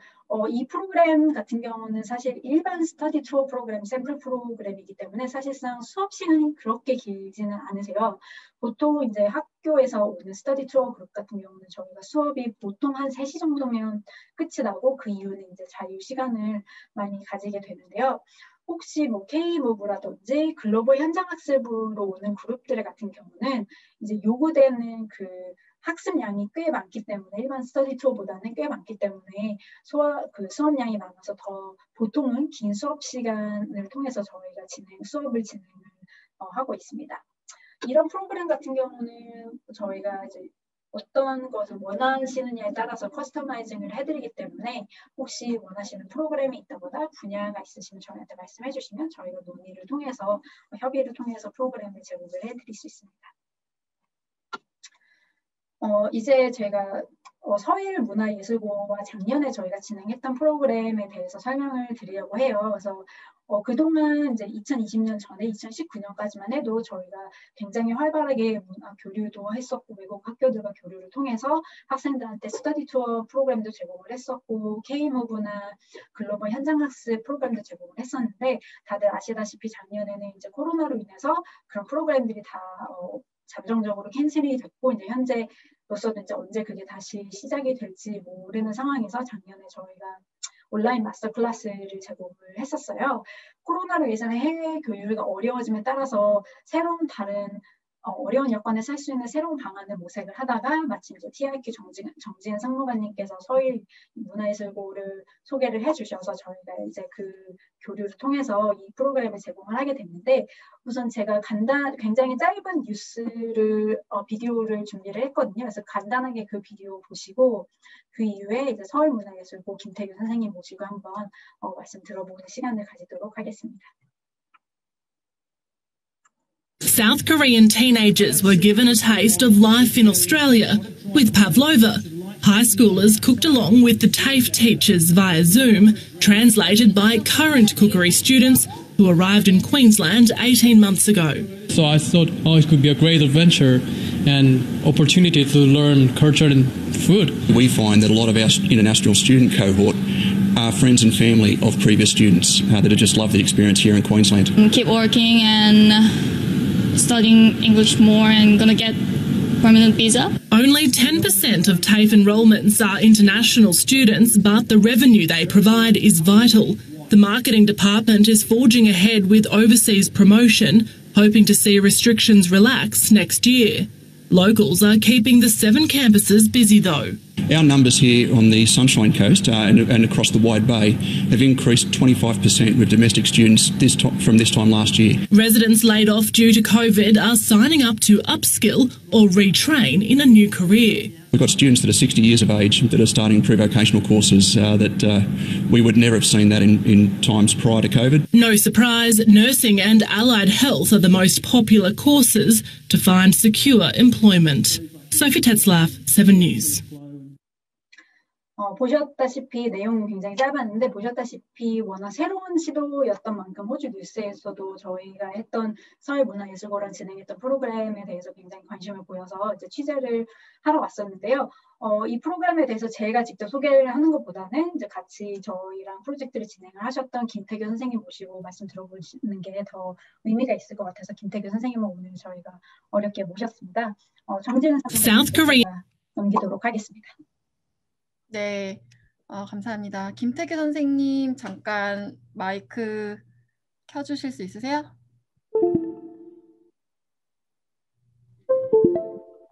이 프로그램 같은 경우는 사실 일반 스터디 투어 프로그램 샘플 프로그램이기 때문에 사실상 수업 시간이 그렇게 길지는 않으세요. 보통 이제 학교에서 오는 스터디 투어 그룹 같은 경우는 저희가 수업이 보통 한 3시 정도면 끝이 나고 그 이후는 이제 자유 시간을 많이 가지게 되는데요. 혹시 뭐 K무브라든지 글로벌 현장학습으로 오는 그룹들 같은 경우는 이제 요구되는 그 학습량이 꽤 많기 때문에 일반 스터디 투어보다는 꽤 많기 때문에 수업량이 많아서 더 보통은 긴 수업 시간을 통해서 저희가 수업을 진행을 하고 있습니다. 이런 프로그램 같은 경우는 저희가 이제 어떤 것을 원하시느냐에 따라서 커스터마이징을 해드리기 때문에 혹시 원하시는 프로그램이 있다거나 분야가 있으시면 저희한테 말씀해 주시면 저희가 논의를 통해서 협의를 통해서 프로그램을 제공을 해드릴 수 있습니다. 이제 제가 서일문화예술고가 작년에 저희가 진행했던 프로그램에 대해서 설명을 드리려고 해요. 그래서 그동안 이제 2020년 전에 2019년까지만 해도 저희가 굉장히 활발하게 문화 교류도 했었고 외국 학교들과 교류를 통해서 학생들한테 스터디 투어 프로그램도 제공을 했었고 K무브나 글로벌 현장학습 프로그램도 제공을 했었는데 다들 아시다시피 작년에는 이제 코로나로 인해서 그런 프로그램들이 다 잠정적으로 캔슬이 됐고 이제 현재로서는 이제 언제 그게 다시 시작이 될지 모르는 상황에서 작년에 저희가 온라인 마스터 클래스를 제공을 했었어요. 코로나로 예전에 해외 교류가 어려워짐에 따라서 새로운 다른 어려운 여건에서 할 수 있는 새로운 방안을 모색을 하다가 마침 이제 TIQ 정지은 상무관님께서 서일 문화예술고를 소개를 해주셔서 저희가 이제 그 교류를 통해서 이 프로그램을 제공을 하게 됐는데 우선 제가 굉장히 짧은 비디오를 준비를 했거든요. 그래서 간단하게 그 비디오 보시고 그 이후에 이제 서울문화예술고 김태규 선생님 모시고 한번 말씀 들어보는 시간을 가지도록 하겠습니다. South Korean teenagers were given a taste of life in Australia with pavlova. High schoolers cooked along with the TAFE teachers via Zoom, translated by current cookery students who arrived in Queensland 18 months ago. So I thought, it could be a great adventure and opportunity to learn culture and food. We find that a lot of our international student cohort are friends and family of previous students that have just loved the experience here in Queensland. Keep working and studying English more and gonna get permanent visa. Only 10% of TAFE enrolments are international students, but the revenue they provide is vital. The marketing department is forging ahead with overseas promotion, hoping to see restrictions relax next year. Locals are keeping the 7 campuses busy though. Our numbers here on the Sunshine Coast and across the Wide Bay have increased 25% with domestic students from this time last year. Residents laid off due to COVID are signing up to upskill or retrain in a new career. We've got students that are 60 years of age that are starting pre-vocational courses that we would never have seen that in times prior to COVID. No surprise, nursing and allied health are the most popular courses to find secure employment. Sophie Tetzlaff, 7 News. 보셨다시피 내용은 굉장히 짧았는데 보셨다시피 워낙 새로운 시도였던 만큼 호주 뉴스에서도 저희가 했던 서울문화예술고랑 진행했던 프로그램에 대해서 굉장히 관심을 보여서 이제 취재를 하러 왔었는데요. 이 프로그램에 대해서 제가 직접 소개를 하는 것보다는 이제 같이 저희랑 프로젝트를 진행을 하셨던 김태규 선생님 모시고 말씀 들어보시는 게 더 의미가 있을 것 같아서 김태규 선생님을 오늘 저희가 어렵게 모셨습니다. 정지은 선생님 넘기도록 하겠습니다. 네, 감사합니다. 김태규 선생님 잠깐 마이크 켜주실 수 있으세요?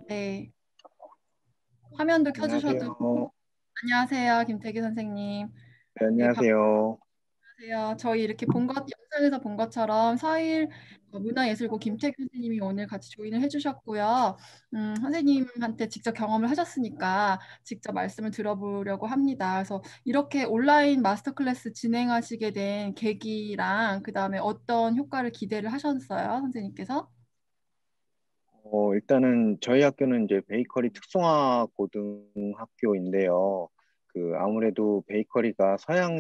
네. 화면도 켜주셔도. 안녕하세요. 안녕하세요, 김태기 선생님. 네, 네, 안녕하세요. 반갑세요. 저희 이렇게 영상에서 본 것처럼 4일 문화예술고 김태기 선생님이 오늘 같이 조인을 해주셨고요. 선생님한테 직접 경험을 하셨으니까 직접 말씀을 들어보려고 합니다. 그래서 이렇게 온라인 마스터 클래스 진행하시게 된 계기랑 그다음에 어떤 효과를 기대를 하셨어요, 선생님께서? 일단은 저희 학교는 이제 베이커리 특성화 고등학교인데요. 아무래도 베이커리가 서양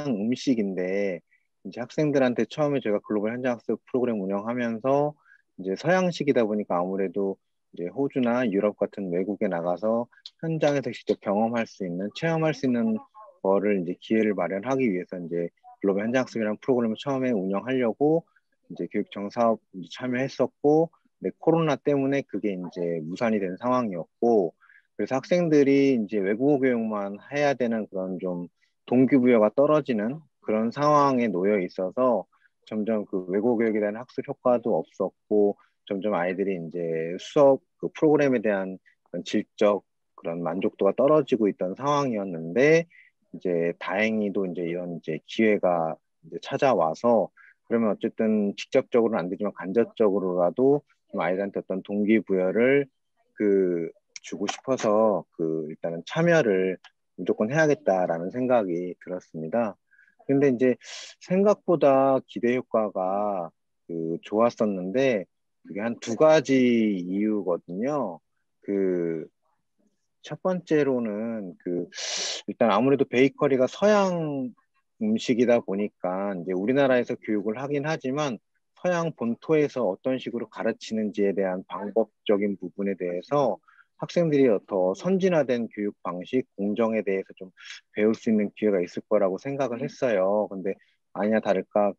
음식인데, 이제 학생들한테 처음에 제가 글로벌 현장 학습 프로그램 운영하면서 이제 서양식이다 보니까 아무래도 이제 호주나 유럽 같은 외국에 나가서 현장에서 직접 경험할 수 있는, 체험할 수 있는 거를 이제 기회를 마련하기 위해서 이제 글로벌 현장 학습이라는 프로그램을 처음에 운영하려고 이제 교육청 사업 참여했었고, 근데 코로나 때문에 그게 이제 무산이 된 상황이었고, 그래서 학생들이 이제 외국어 교육만 해야 되는 그런 좀 동기부여가 떨어지는 그런 상황에 놓여 있어서 점점 그 외국어 교육에 대한 학습 효과도 없었고, 점점 아이들이 이제 수업 그 프로그램에 대한 그런 질적 그런 만족도가 떨어지고 있던 상황이었는데, 이제 다행히도 이제 이런 이제 기회가 이제 찾아와서, 그러면 어쨌든 직접적으로는 안 되지만 간접적으로라도 좀 아이들한테 어떤 동기부여를 그 주고 싶어서 일단은 참여를 무조건 해야겠다라는 생각이 들었습니다. 근데 이제 생각보다 기대 효과가 좋았었는데, 그게 한 두 가지 이유거든요. 그 첫 번째로는 일단 아무래도 베이커리가 서양 음식이다 보니까 이제 우리나라에서 교육을 하긴 하지만 서양 본토에서 어떤 식으로 가르치는지에 대한 방법적인 부분에 대해서 학생들이 더 선진화된 교육 방식, 공정에 대해서 좀 배울 수 있는 기회가 있을 거라고 생각을 했어요. 근데 아니나 다를까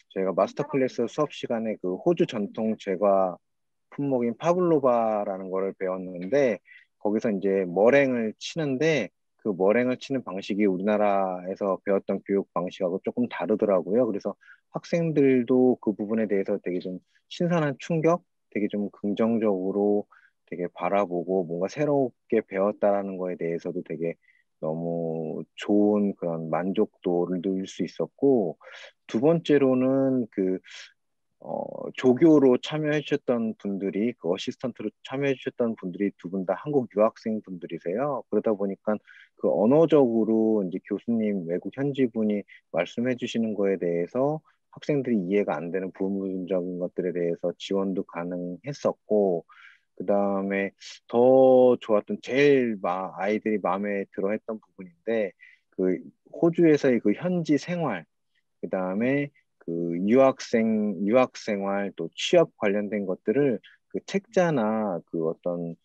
저희가 마스터 클래스 수업 시간에 호주 전통 제과 품목인 파블로바라는 거를 배웠는데, 거기서 이제 머랭을 치는데 그 머랭을 치는 방식이 우리나라에서 배웠던 교육 방식하고 조금 다르더라고요. 그래서 학생들도 그 부분에 대해서 되게 좀 신선한 충격, 되게 좀 긍정적으로 되게 바라보고 뭔가 새롭게 배웠다라는 거에 대해서도 되게 너무 좋은 그런 만족도를 누릴 수 있었고, 두 번째로는 조교로 참여해 주셨던 분들이, 어시스턴트로 참여해 주셨던 분들이 두 분 다 한국 유학생 분들이세요. 그러다 보니까 언어적으로 이제 교수님, 외국 현지 분이 말씀해 주시는 거에 대해서 학생들이 이해가 안 되는 부분적인 것들에 대해서 지원도 가능했었고, 그 다음에 더 좋았던 아이들이 마음에 들어 했던 부분인데, 호주에서의 현지 생활, 그 다음에 유학 생활 또 취업 관련된 것들을 책자나 어떤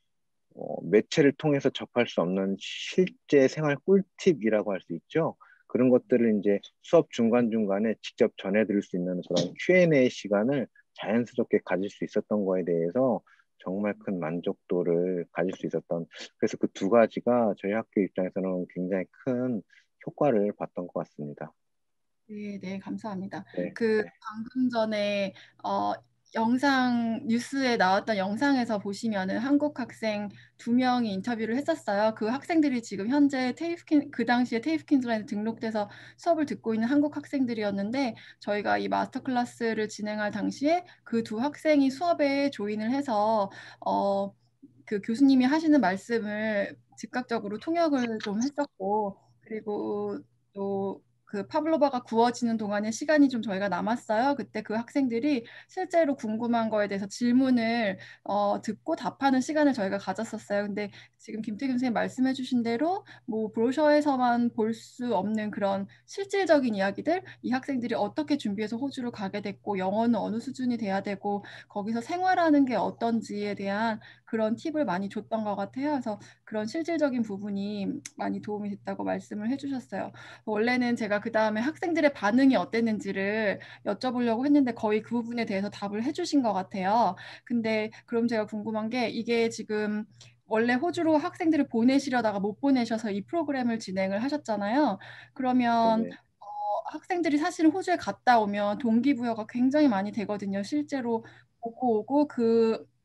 매체를 통해서 접할 수 없는 실제 생활 꿀팁이라고 할 수 있죠. 그런 것들을 이제 수업 중간중간에 직접 전해드릴 수 있는 그런 Q&A 시간을 자연스럽게 가질 수 있었던 거에 대해서 정말 큰 만족도를 가질 수 있었던, 그래서 그 두 가지가 저희 학교 입장에서는 굉장히 큰 효과를 봤던 것 같습니다. 네, 네, 감사합니다. 네. 방금 전에 뉴스에 나왔던 영상에서 보시면은 한국 학생 2명이 인터뷰를 했었어요. 그 학생들이 지금 현재 그 당시에 테이프 퀸즐랜드 등록돼서 수업을 듣고 있는 한국 학생들이었는데, 저희가 이 마스터 클래스를 진행할 당시에 그 두 학생이 수업에 조인을 해서 그 교수님이 하시는 말씀을 즉각적으로 통역을 좀 했었고, 그리고 또 그 파블로바가 구워지는 동안에 시간이 좀 저희가 남았어요. 그때 그 학생들이 실제로 궁금한 거에 대해서 질문을 듣고 답하는 시간을 저희가 가졌었어요. 근데 지금 김태균 선생님 말씀해 주신 대로 뭐 브로셔에서만 볼 수 없는 그런 실질적인 이야기들, 이 학생들이 어떻게 준비해서 호주를 가게 됐고, 영어는 어느 수준이 돼야 되고, 거기서 생활하는 게 어떤지에 대한 그런 팁을 많이 줬던 것 같아요. 그래서 그런 실질적인 부분이 많이 도움이 됐다고 말씀을 해주셨어요. 원래는 제가 그 다음에 학생들의 반응이 어땠는지를 여쭤보려고 했는데 거의 그 부분에 대해서 답을 해주신 것 같아요. 근데 그럼 제가 궁금한 게, 이게 지금 원래 호주로 학생들을 보내시려다가 못 보내셔서 이 프로그램을 진행을 하셨잖아요. 그러면 네네. 학생들이 사실 호주에 갔다 오면 동기부여가 굉장히 많이 되거든요. 실제로 보고 오고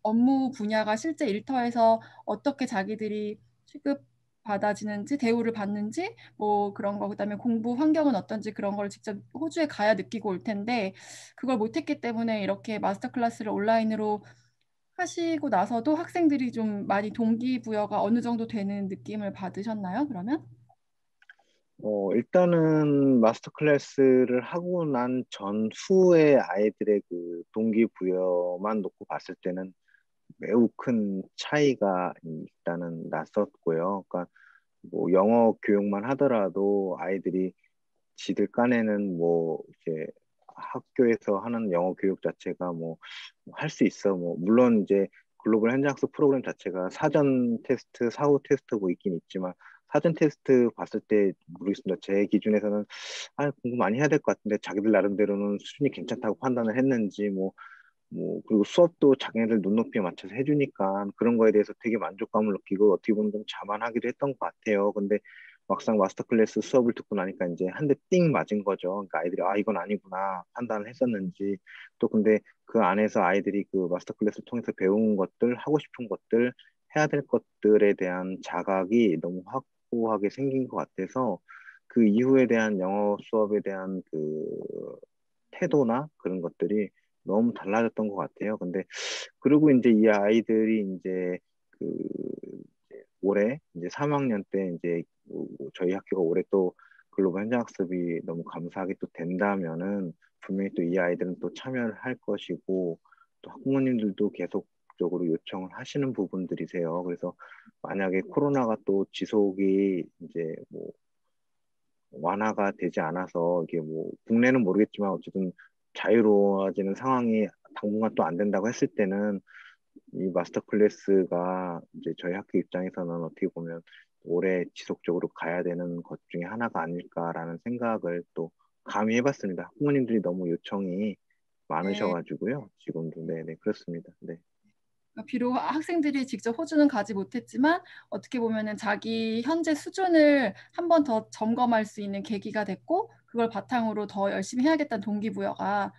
업무 분야가 실제 일터에서 어떻게 자기들이 취급받아지는지, 대우를 받는지, 뭐 그런 거, 그다음에 공부 환경은 어떤지 그런 걸 직접 호주에 가야 느끼고 올 텐데 그걸 못했기 때문에 이렇게 마스터 클래스를 온라인으로 하시고 나서도 학생들이 좀 많이 동기부여가 어느 정도 되는 느낌을 받으셨나요, 그러면? 일단은 마스터 클래스를 하고 난 전후에 아이들의 그 동기부여만 놓고 봤을 때는 매우 큰 차이가 일단은 났었고요. 그러니까 뭐 영어 교육만 하더라도 아이들이 지들 깐에는 뭐 이제 학교에서 하는 영어 교육 자체가 뭐 할 수 있어. 뭐 물론 이제 글로벌 현장학습 프로그램 자체가 사전 테스트, 사후 테스트 뭐 있긴 있지만 사전 테스트 봤을 때 모르겠습니다. 제 기준에서는 공부 많이 해야 될 것 같은데 자기들 나름대로는 수준이 괜찮다고 판단을 했는지 그리고 수업도 자기네들 눈높이에 맞춰서 해주니까 그런 거에 대해서 되게 만족감을 느끼고 어떻게 보면 좀 자만하기도 했던 것 같아요. 근데 막상 마스터 클래스 수업을 듣고 나니까 이제 한 대 띵 맞은 거죠. 그러니까 아이들이 이건 아니구나 판단을 했었는지 또 근데 그 안에서 아이들이 그 마스터 클래스를 통해서 배운 것들, 하고 싶은 것들, 해야 될 것들에 대한 자각이 너무 확고하게 생긴 것 같아서 그 이후에 대한 영어 수업에 대한 그 태도나 그런 것들이 너무 달라졌던 것 같아요. 근데 그리고 이제 이 아이들이 이제 그 이제 올해 이제 3학년 때 이제 저희 학교가 올해 또 글로벌 현장학습이 너무 감사하게 또 된다면은 분명히 또 이 아이들은 또 참여를 할 것이고 또 학부모님들도 계속적으로 요청을 하시는 부분들이세요. 그래서 만약에 코로나가 또 지속이 이제 뭐 완화가 되지 않아서 이게 뭐 국내는 모르겠지만 어쨌든 자유로워지는 상황이 당분간 또 안 된다고 했을 때는 이 마스터 클래스가 이제 저희 학교 입장에서는 어떻게 보면 오래 지속적으로 가야 되는 것 중에 하나가 아닐까라는 생각을 또 감히 해봤습니다. 부모님들이 너무 요청이 네. 많으셔가지고요. 지금도 네네 그렇습니다. 네. 비록 학생들이 직접 호주는 가지 못했지만 어떻게 보면은 자기 현재 수준을 한 번 더 점검할 수 있는 계기가 됐고 그걸 바탕으로 더 열심히 해야겠다는 동기부여가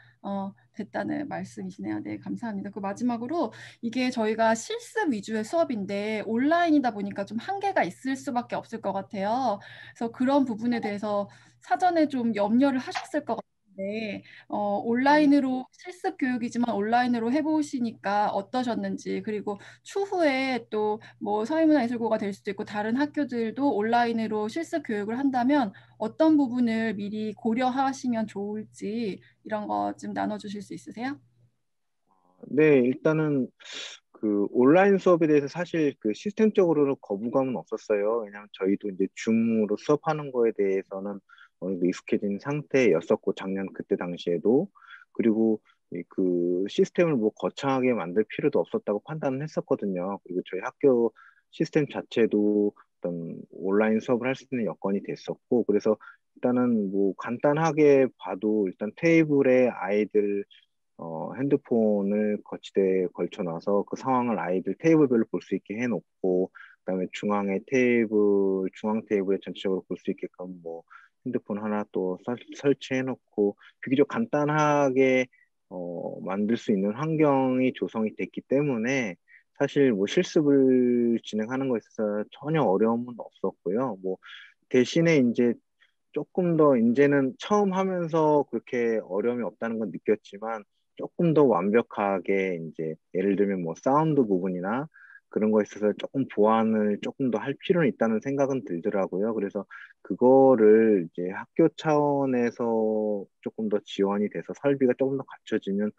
됐다는 말씀이시네요. 네, 감사합니다. 그 마지막으로 이게 저희가 실습 위주의 수업인데 온라인이다 보니까 좀 한계가 있을 수밖에 없을 것 같아요. 그래서 그런 부분에 대해서 사전에 좀 염려를 하셨을 것 같은데 온라인으로 실습 교육이지만 온라인으로 해보시니까 어떠셨는지 그리고 추후에 또 뭐 서희문화예술고가 될 수도 있고 다른 학교들도 온라인으로 실습 교육을 한다면 어떤 부분을 미리 고려하시면 좋을지 이런 거 좀 나눠주실 수 있으세요? 네, 일단은 그 온라인 수업에 대해서 사실 그 시스템적으로는 거부감은 없었어요. 왜냐하면 저희도 이제 줌으로 수업하는 거에 대해서는 어느 정도 익숙해진 상태였었고 작년 그때 당시에도 그리고 그 시스템을 뭐 거창하게 만들 필요도 없었다고 판단을 했었거든요. 그리고 저희 학교 시스템 자체도 어떤 온라인 수업을 할 수 있는 여건이 됐었고 그래서 일단은 뭐 간단하게 봐도 일단 테이블에 아이들 핸드폰을 거치대에 걸쳐놔서 그 상황을 아이들 테이블별로 볼 수 있게 해놓고 그다음에 중앙 테이블에 전체적으로 볼 수 있게끔 뭐 핸드폰 하나 또 설치해놓고 비교적 간단하게 만들 수 있는 환경이 조성이 됐기 때문에 사실 뭐 실습을 진행하는 거에 있어서 전혀 어려움은 없었고요. 뭐 대신에 이제 조금 더 이제는 처음 하면서 그렇게 어려움이 없다는 건 느꼈지만 조금 더 완벽하게 이제 예를 들면 뭐 사운드 부분이나 그런 거에 있어서 조금 보완을 조금 더 할 필요는 있다는 생각은 들더라고요. 그래서 그거를 이제 학교 차원에서 조금 더 지원이 돼서 설비가 조금 더 갖춰지면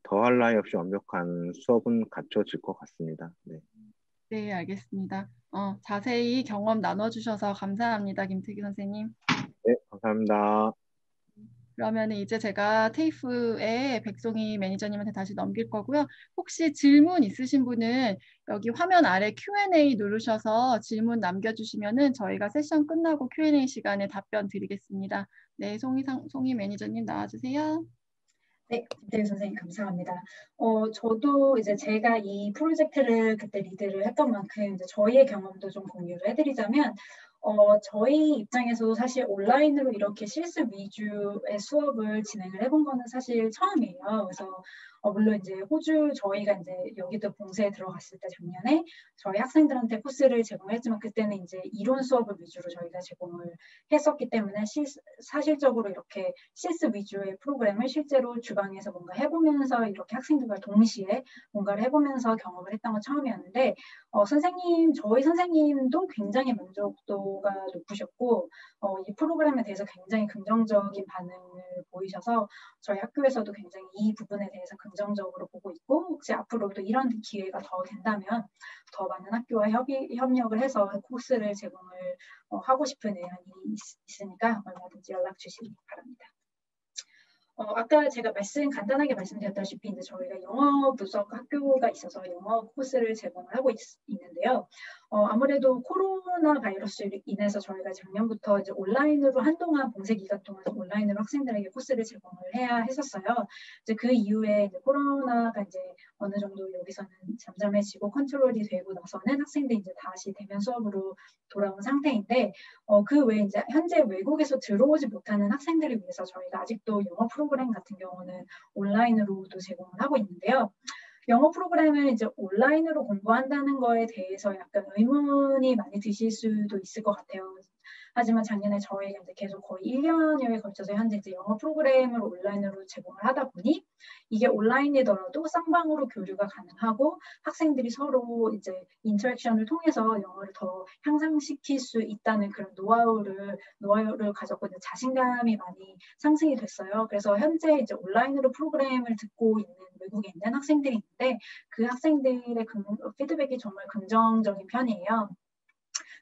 더할 나위 없이 완벽한 수업은 갖춰질 것 같습니다. 네. 네, 알겠습니다. 자세히 경험 나눠주셔서 감사합니다, 김태기 선생님. 네, 감사합니다. 그러면 이제 제가 테이프에 백송이 매니저님한테 다시 넘길 거고요. 혹시 질문 있으신 분은 여기 화면 아래 Q&A 누르셔서 질문 남겨주시면은 저희가 세션 끝나고 Q&A 시간에 답변 드리겠습니다. 네, 송이 매니저님 나와주세요. 네, 김태희 선생님 감사합니다. 저도 이제 제가 이 프로젝트를 그때 리드를 했던 만큼 이제 저희의 경험도 좀 공유를 해드리자면 저희 입장에서도 사실 온라인으로 이렇게 실습 위주의 수업을 진행을 해본 거는 사실 처음이에요. 그래서 물론 이제 호주 저희가 이제 여기도 봉쇄에 들어갔을 때 작년에 저희 학생들한테 코스를 제공했지만 그때는 이제 이론 수업을 위주로 저희가 제공을 했었기 때문에 사실적으로 이렇게 CS 위주의 프로그램을 실제로 주방에서 뭔가 해보면서 이렇게 학생들과 동시에 뭔가를 해보면서 경험을 했던 건 처음이었는데 저희 선생님도 굉장히 만족도가 높으셨고 이 프로그램에 대해서 굉장히 긍정적인 반응을 보이셔서 저희 학교에서도 굉장히 이 부분에 대해서 긍정적으로 보고 있고 혹시 앞으로도 이런 기회가 더 된다면 더 많은 학교와 협력을 해서 코스를 제공을 하고 싶은 의향이 있으니까 얼마든지 연락 주시기 바랍니다. 아까 제가 간단하게 말씀드렸다시피 이제 저희가 영어 부속 학교가 있어서 영어 코스를 제공을 하고 있는데요. 아무래도 코로나 바이러스로 인해서 저희가 작년부터 이제 온라인으로 한동안 봉쇄 기간 동안 온라인으로 학생들에게 코스를 제공을 해야 했었어요. 이제 그 이후에 이제 코로나가 이제 어느 정도 여기서는 잠잠해지고 컨트롤이 되고 나서는 학생들이 이제 다시 대면 수업으로 돌아온 상태인데 그 외에 이제 현재 외국에서 들어오지 못하는 학생들을 위해서 저희가 아직도 영어 프로그램 같은 경우는 온라인으로도 제공을 하고 있는데요. 영어 프로그램을 이제 온라인으로 공부한다는 거에 대해서 약간 의문이 많이 드실 수도 있을 것 같아요. 하지만 작년에 저희가 이제 계속 거의 1년여에 걸쳐서 현재 이제 영어 프로그램을 온라인으로 제공을 하다 보니 이게 온라인이더라도 쌍방으로 교류가 가능하고 학생들이 서로 이제 인터랙션을 통해서 영어를 더 향상시킬 수 있다는 그런 노하우를 가졌고 이제 자신감이 많이 상승이 됐어요. 그래서 현재 이제 온라인으로 프로그램을 듣고 있는 외국에 있는 학생들이 있는데 그 학생들의 피드백이 정말 긍정적인 편이에요.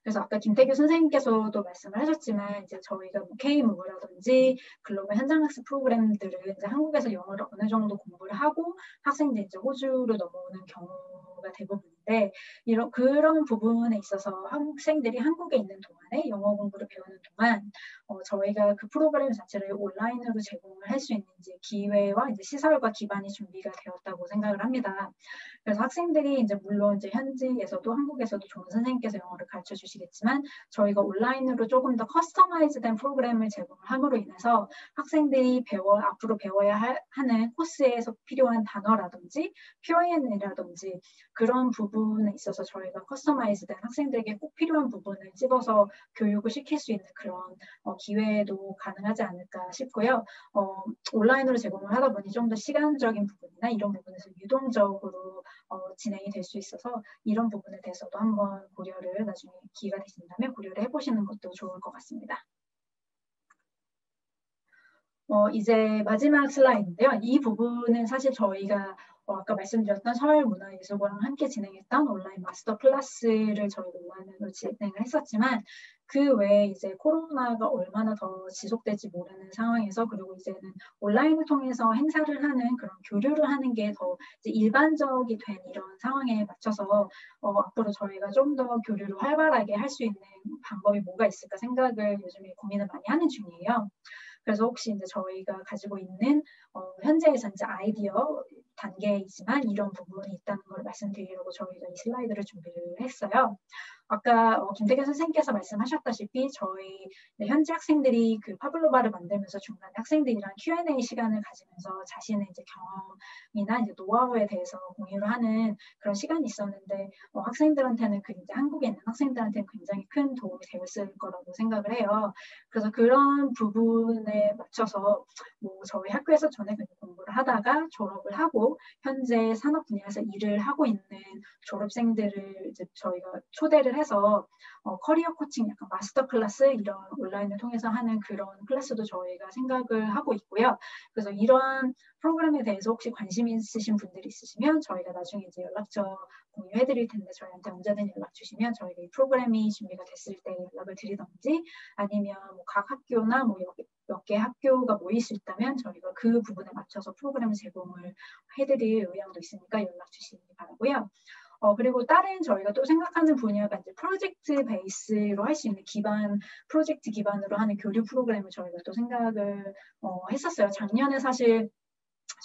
그래서 아까 김태규 선생님께서도 말씀을 하셨지만 이제 저희가 뭐 K-무브라든지 글로벌 현장학습 프로그램들을 이제 한국에서 영어를 어느 정도 공부를 하고 학생들이 이제 호주로 넘어오는 경우가 대부분인데 그런 부분에 있어서 학생들이 한국에 있는 동안에 영어 공부를 배우는 동안 저희가 그 프로그램 자체를 온라인으로 제공을 할 수 있는 이제 기회와 이제 시설과 기반이 준비가 되었다고 생각을 합니다. 그래서 학생들이 이제 물론 이제 현지에서도 한국에서도 좋은 선생님께서 영어를 가르쳐 주시겠지만 저희가 온라인으로 조금 더 커스터마이즈된 프로그램을 제공을 함으로 인해서 학생들이 앞으로 배워야 하는 코스에서 필요한 단어라든지 표현이라든지 그런 부분에 있어서 저희가 커스터마이즈된 학생들에게 꼭 필요한 부분을 집어서 교육을 시킬 수 있는 그런 기회도 가능하지 않을까 싶고요. 온라인으로 제공을 하다 보니 좀 더 시간적인 부분이나 이런 부분에서 유동적으로 진행이 될 수 있어서 이런 부분에 대해서도 한번 고려를 나중에 기회가 되신다면 고려를 해보시는 것도 좋을 것 같습니다. 이제 마지막 슬라이드인데요. 이 부분은 사실 저희가 아까 말씀드렸던 서울문화예술고랑 함께 진행했던 온라인 마스터 클래스를 저희가 온라인으로 진행을 했었지만 그 외에 이제 코로나가 얼마나 더 지속될지 모르는 상황에서 그리고 이제는 온라인을 통해서 행사를 하는 그런 교류를 하는 게 더 일반적이 된 이런 상황에 맞춰서 앞으로 저희가 좀 더 교류를 활발하게 할 수 있는 방법이 뭐가 있을까 생각을 요즘에 고민을 많이 하는 중이에요. 그래서 혹시 이제 저희가 가지고 있는 현재에서 이제 아이디어 단계이지만 이런 부분이 있다는 걸 말씀드리려고 저희가 이 슬라이드를 준비를 했어요. 아까 김태균 선생님께서 말씀하셨다시피 저희 현지 학생들이 그 파블로바를 만들면서 중간에 학생들이랑 Q&A 시간을 가지면서 자신의 이제 경험이나 이제 노하우에 대해서 공유를 하는 그런 시간이 있었는데 학생들한테는 이제 한국에 있는 학생들한테는 굉장히 큰 도움이 되었을 거라고 생각을 해요. 그래서 그런 부분에 맞춰서 저희 학교에서 전에 공부를 하다가 졸업을 하고 현재 산업 분야에서 일을 하고 있는 졸업생들을 이제 저희가 초대를 해서 커리어 코칭 약간 마스터 클래스 이런 온라인을 통해서 하는 그런 클래스도 저희가 생각을 하고 있고요. 그래서 이런 프로그램에 대해서 혹시 관심 있으신 분들이 있으시면 저희가 나중에 이제 연락처 공유해 드릴 텐데 저희한테 언제든 연락 주시면 저희가 이 프로그램이 준비가 됐을 때 연락을 드리던지 아니면 각 학교나 몇 개 학교가 모일 수 있다면 저희가 그 부분에 맞춰서 프로그램을 제공을 해드릴 의향도 있으니까 연락 주시기 바라고요. 그리고 다른 저희가 또 생각하는 분야가 이제 프로젝트 베이스로 할 수 있는 프로젝트 기반으로 하는 교류 프로그램을 저희가 또 생각을 했었어요. 작년에 사실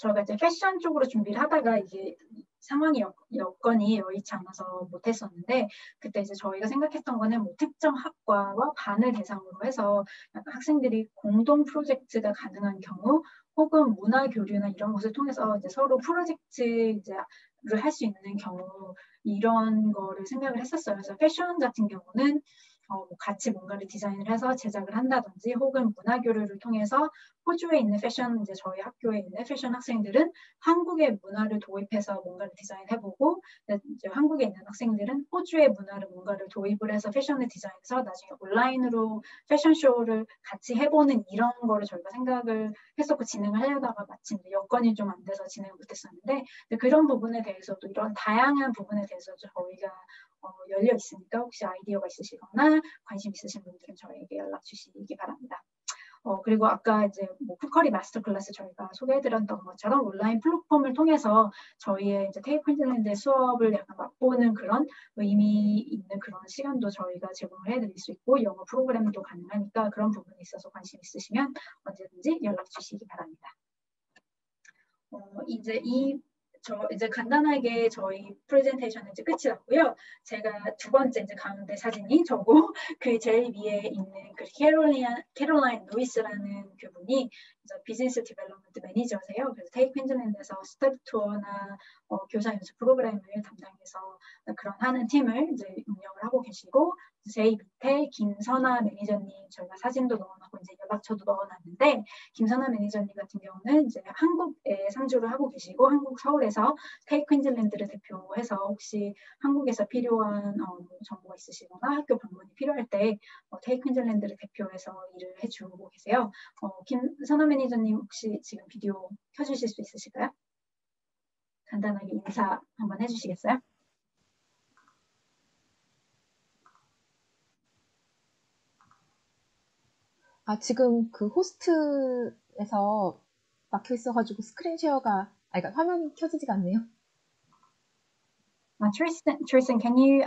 저희가 이제 패션 쪽으로 준비를 하다가 이게 상황이 여건이 여의치 않아서 못했었는데 그때 이제 저희가 생각했던 거는 특정 학과와 반을 대상으로 해서 약간 학생들이 공동 프로젝트가 가능한 경우 혹은 문화 교류나 이런 것을 통해서 이제 서로 프로젝트 이제를 할 수 있는 경우 이런 거를 생각을 했었어요. 그래서 패션 같은 경우는 뭐 같이 뭔가를 디자인을 해서 제작을 한다든지 혹은 문화 교류를 통해서 호주에 있는 패션 이제 저희 학교에 있는 패션 학생들은 한국의 문화를 도입해서 뭔가를 디자인해보고 이제 한국에 있는 학생들은 호주의 문화를 뭔가를 도입을 해서 패션을 디자인해서 나중에 온라인으로 패션쇼를 같이 해보는 이런 거를 저희가 생각을 했었고 진행을 하려다가 마침 여건이 좀 안 돼서 진행을 못했었는데 그런 부분에 대해서도 이런 다양한 부분에 대해서 저희가 열려 있으니까 혹시 아이디어가 있으시거나 관심 있으신 분들은 저에게 연락 주시기 바랍니다. 그리고 아까 이제 뭐 쿠커리 마스터 클래스 저희가 소개해드렸던 것처럼 온라인 플랫폼을 통해서 저희의 이제 테이프 퀸즐랜드의 수업을 약간 맛보는 그런 의미 있는 그런 시간도 저희가 제공을 해드릴 수 있고 영어 프로그램도 가능하니까 그런 부분에 있어서 관심 있으시면 언제든지 연락 주시기 바랍니다. 이제 간단하게 저희 프레젠테이션은 이제 끝이 났고요. 제가 두 번째 이제 가운데 사진이 저고 그 제일 위에 있는 그 캐롤라인 루이스라는 그분이 이제 비즈니스 디벨롭먼트 매니저세요. 그래서 테이프 퀸즐랜드에서 스텝 투어나 교사 연수 프로그램을 담당해서 그런 하는 팀을 이제 운영을 하고 계시고 제 밑에 김선아 매니저님 저희가 사진도 넣어놨고 이제 연락처도 넣어놨는데 김선아 매니저님 같은 경우는 이제 한국에 상주를 하고 계시고 한국 서울에서 테이프 퀸즐랜드를 대표해서 혹시 한국에서 필요한 정보가 있으시거나 학교 방문이 필요할 때 테이프 퀸즐랜드를 대표해서 일을 해주고 계세요. 김선아 매니저님 혹시 지금 비디오 켜주실 수 있으실까요? 간단하게 인사 한번 해주시겠어요? 지금 그 호스트에서 막혀 있어가지고 스크린 쉐어가, 그러니까 화면이 켜지지가 않네요. Tristan, can you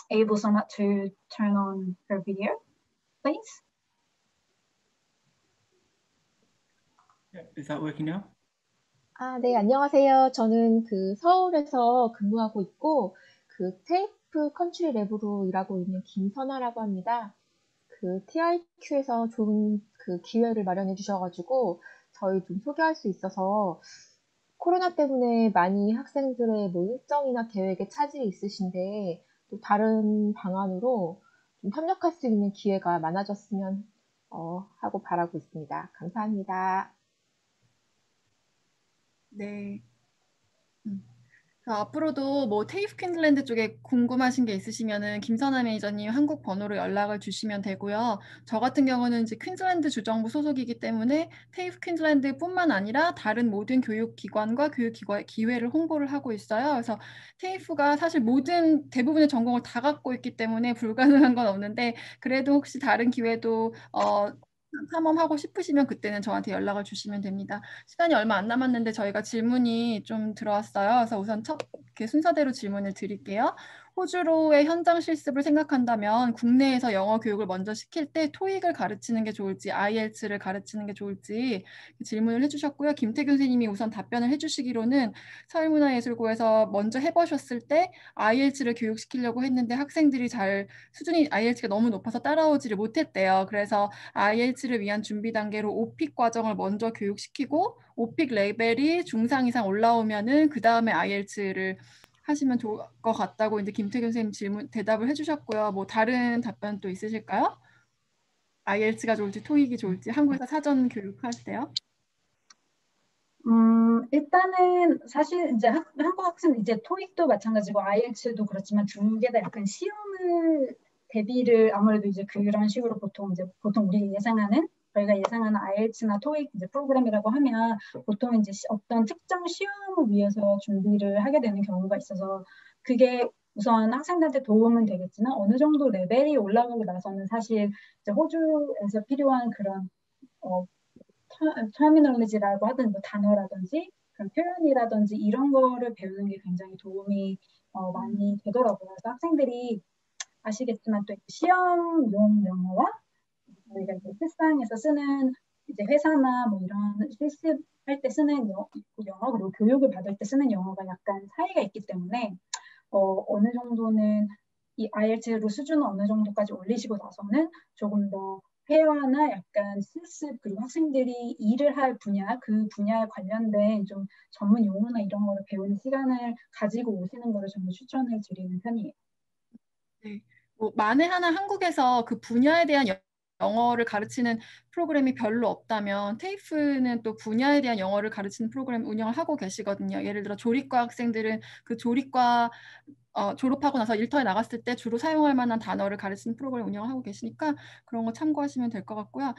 able someone to turn on her video, please? Is that working now? 네, 안녕하세요. 저는 그 서울에서 근무하고 있고, 그 테이프 컨트리 랩으로 일하고 있는 김선아라고 합니다. 그 TIQ에서 좋은 그 기회를 마련해 주셔가지고 저희 좀 소개할 수 있어서 코로나 때문에 많이 학생들의 뭐 일정이나 계획에 차질이 있으신데 또 다른 방안으로 좀 협력할 수 있는 기회가 많아졌으면 하고 바라고 있습니다. 감사합니다. 네. 앞으로도 뭐 테이프 퀸즐랜드 쪽에 궁금하신 게 있으시면은 김선아 매니저님 한국 번호로 연락을 주시면 되고요. 저 같은 경우는 이제 퀸즐랜드 주정부 소속이기 때문에 테이프 퀸즐랜드뿐만 아니라 다른 모든 교육기관과 교육기회를 홍보를 하고 있어요. 그래서 테이프가 사실 대부분의 전공을 다 갖고 있기 때문에 불가능한 건 없는데 그래도 혹시 다른 기회도 탐험하고 싶으시면 그때는 저한테 연락을 주시면 됩니다. 시간이 얼마 안 남았는데 저희가 질문이 좀 들어왔어요. 그래서 우선 이렇게 순서대로 질문을 드릴게요. 호주로의 현장 실습을 생각한다면 국내에서 영어 교육을 먼저 시킬 때 토익을 가르치는 게 좋을지 IELTS를 가르치는 게 좋을지 질문을 해주셨고요. 김태균 선생님이 우선 답변을 해주시기로는 서울문화예술고에서 먼저 해보셨을 때 IELTS를 교육시키려고 했는데 학생들이 수준이 IELTS가 너무 높아서 따라오지를 못했대요. 그래서 IELTS를 위한 준비 단계로 OPIC 과정을 먼저 교육시키고 OPIC 레벨이 중상 이상 올라오면은 그 다음에 IELTS를 하시면 좋을 것 같다고 이제 김태균 선생님 대답을 해주셨고요. 뭐 다른 답변 또 있으실까요? IELTS가 좋을지 토익이 좋을지 한국에서 사전 교육할 때요? 일단은 사실 이제 한국 학생 이제 토익도 마찬가지고 IELTS도 그렇지만 두 개 다 약간 시험을 대비를 아무래도 이제 그런 식으로 보통 우리 저희가 예상하는 IELTS나 토익 이제 프로그램이라고 하면 보통 이제 어떤 특정 시험을 위해서 준비를 하게 되는 경우가 있어서 그게 우선 학생들한테 도움은 되겠지만 어느 정도 레벨이 올라가고 나서는 사실 이제 호주에서 필요한 그런 터미널리지라고 하든 뭐 단어라든지 그런 표현이라든지 이런 거를 배우는 게 굉장히 도움이 많이 되더라고요. 그래서 학생들이 아시겠지만 또 시험용 영어와 저희가 이제 실상에서 쓰는 이제 회사나 뭐 이런 실습할 때 쓰는 영어 그리고 교육을 받을 때 쓰는 영어가 약간 차이가 있기 때문에 어느 정도는 이 IELTS로 수준을 어느 정도까지 올리시고 나서는 조금 더 회화나 약간 실습 그리고 학생들이 일을 할 분야, 그 분야에 관련된 좀 전문 용어나 이런 거를 배우는 시간을 가지고 오시는 거를 저는 추천을 드리는 편이에요. 네. 뭐 만에 하나 한국에서 그 분야에 대한 영어를 가르치는 프로그램이 별로 없다면 테이프는 또 분야에 대한 영어를 가르치는 프로그램 운영을 하고 계시거든요. 예를 들어 조리과 학생들은 그 조리과 졸업하고 나서 일터에 나갔을 때 주로 사용할 만한 단어를 가르치는 프로그램 운영을 하고 계시니까 그런 거 참고하시면 될 것 같고요.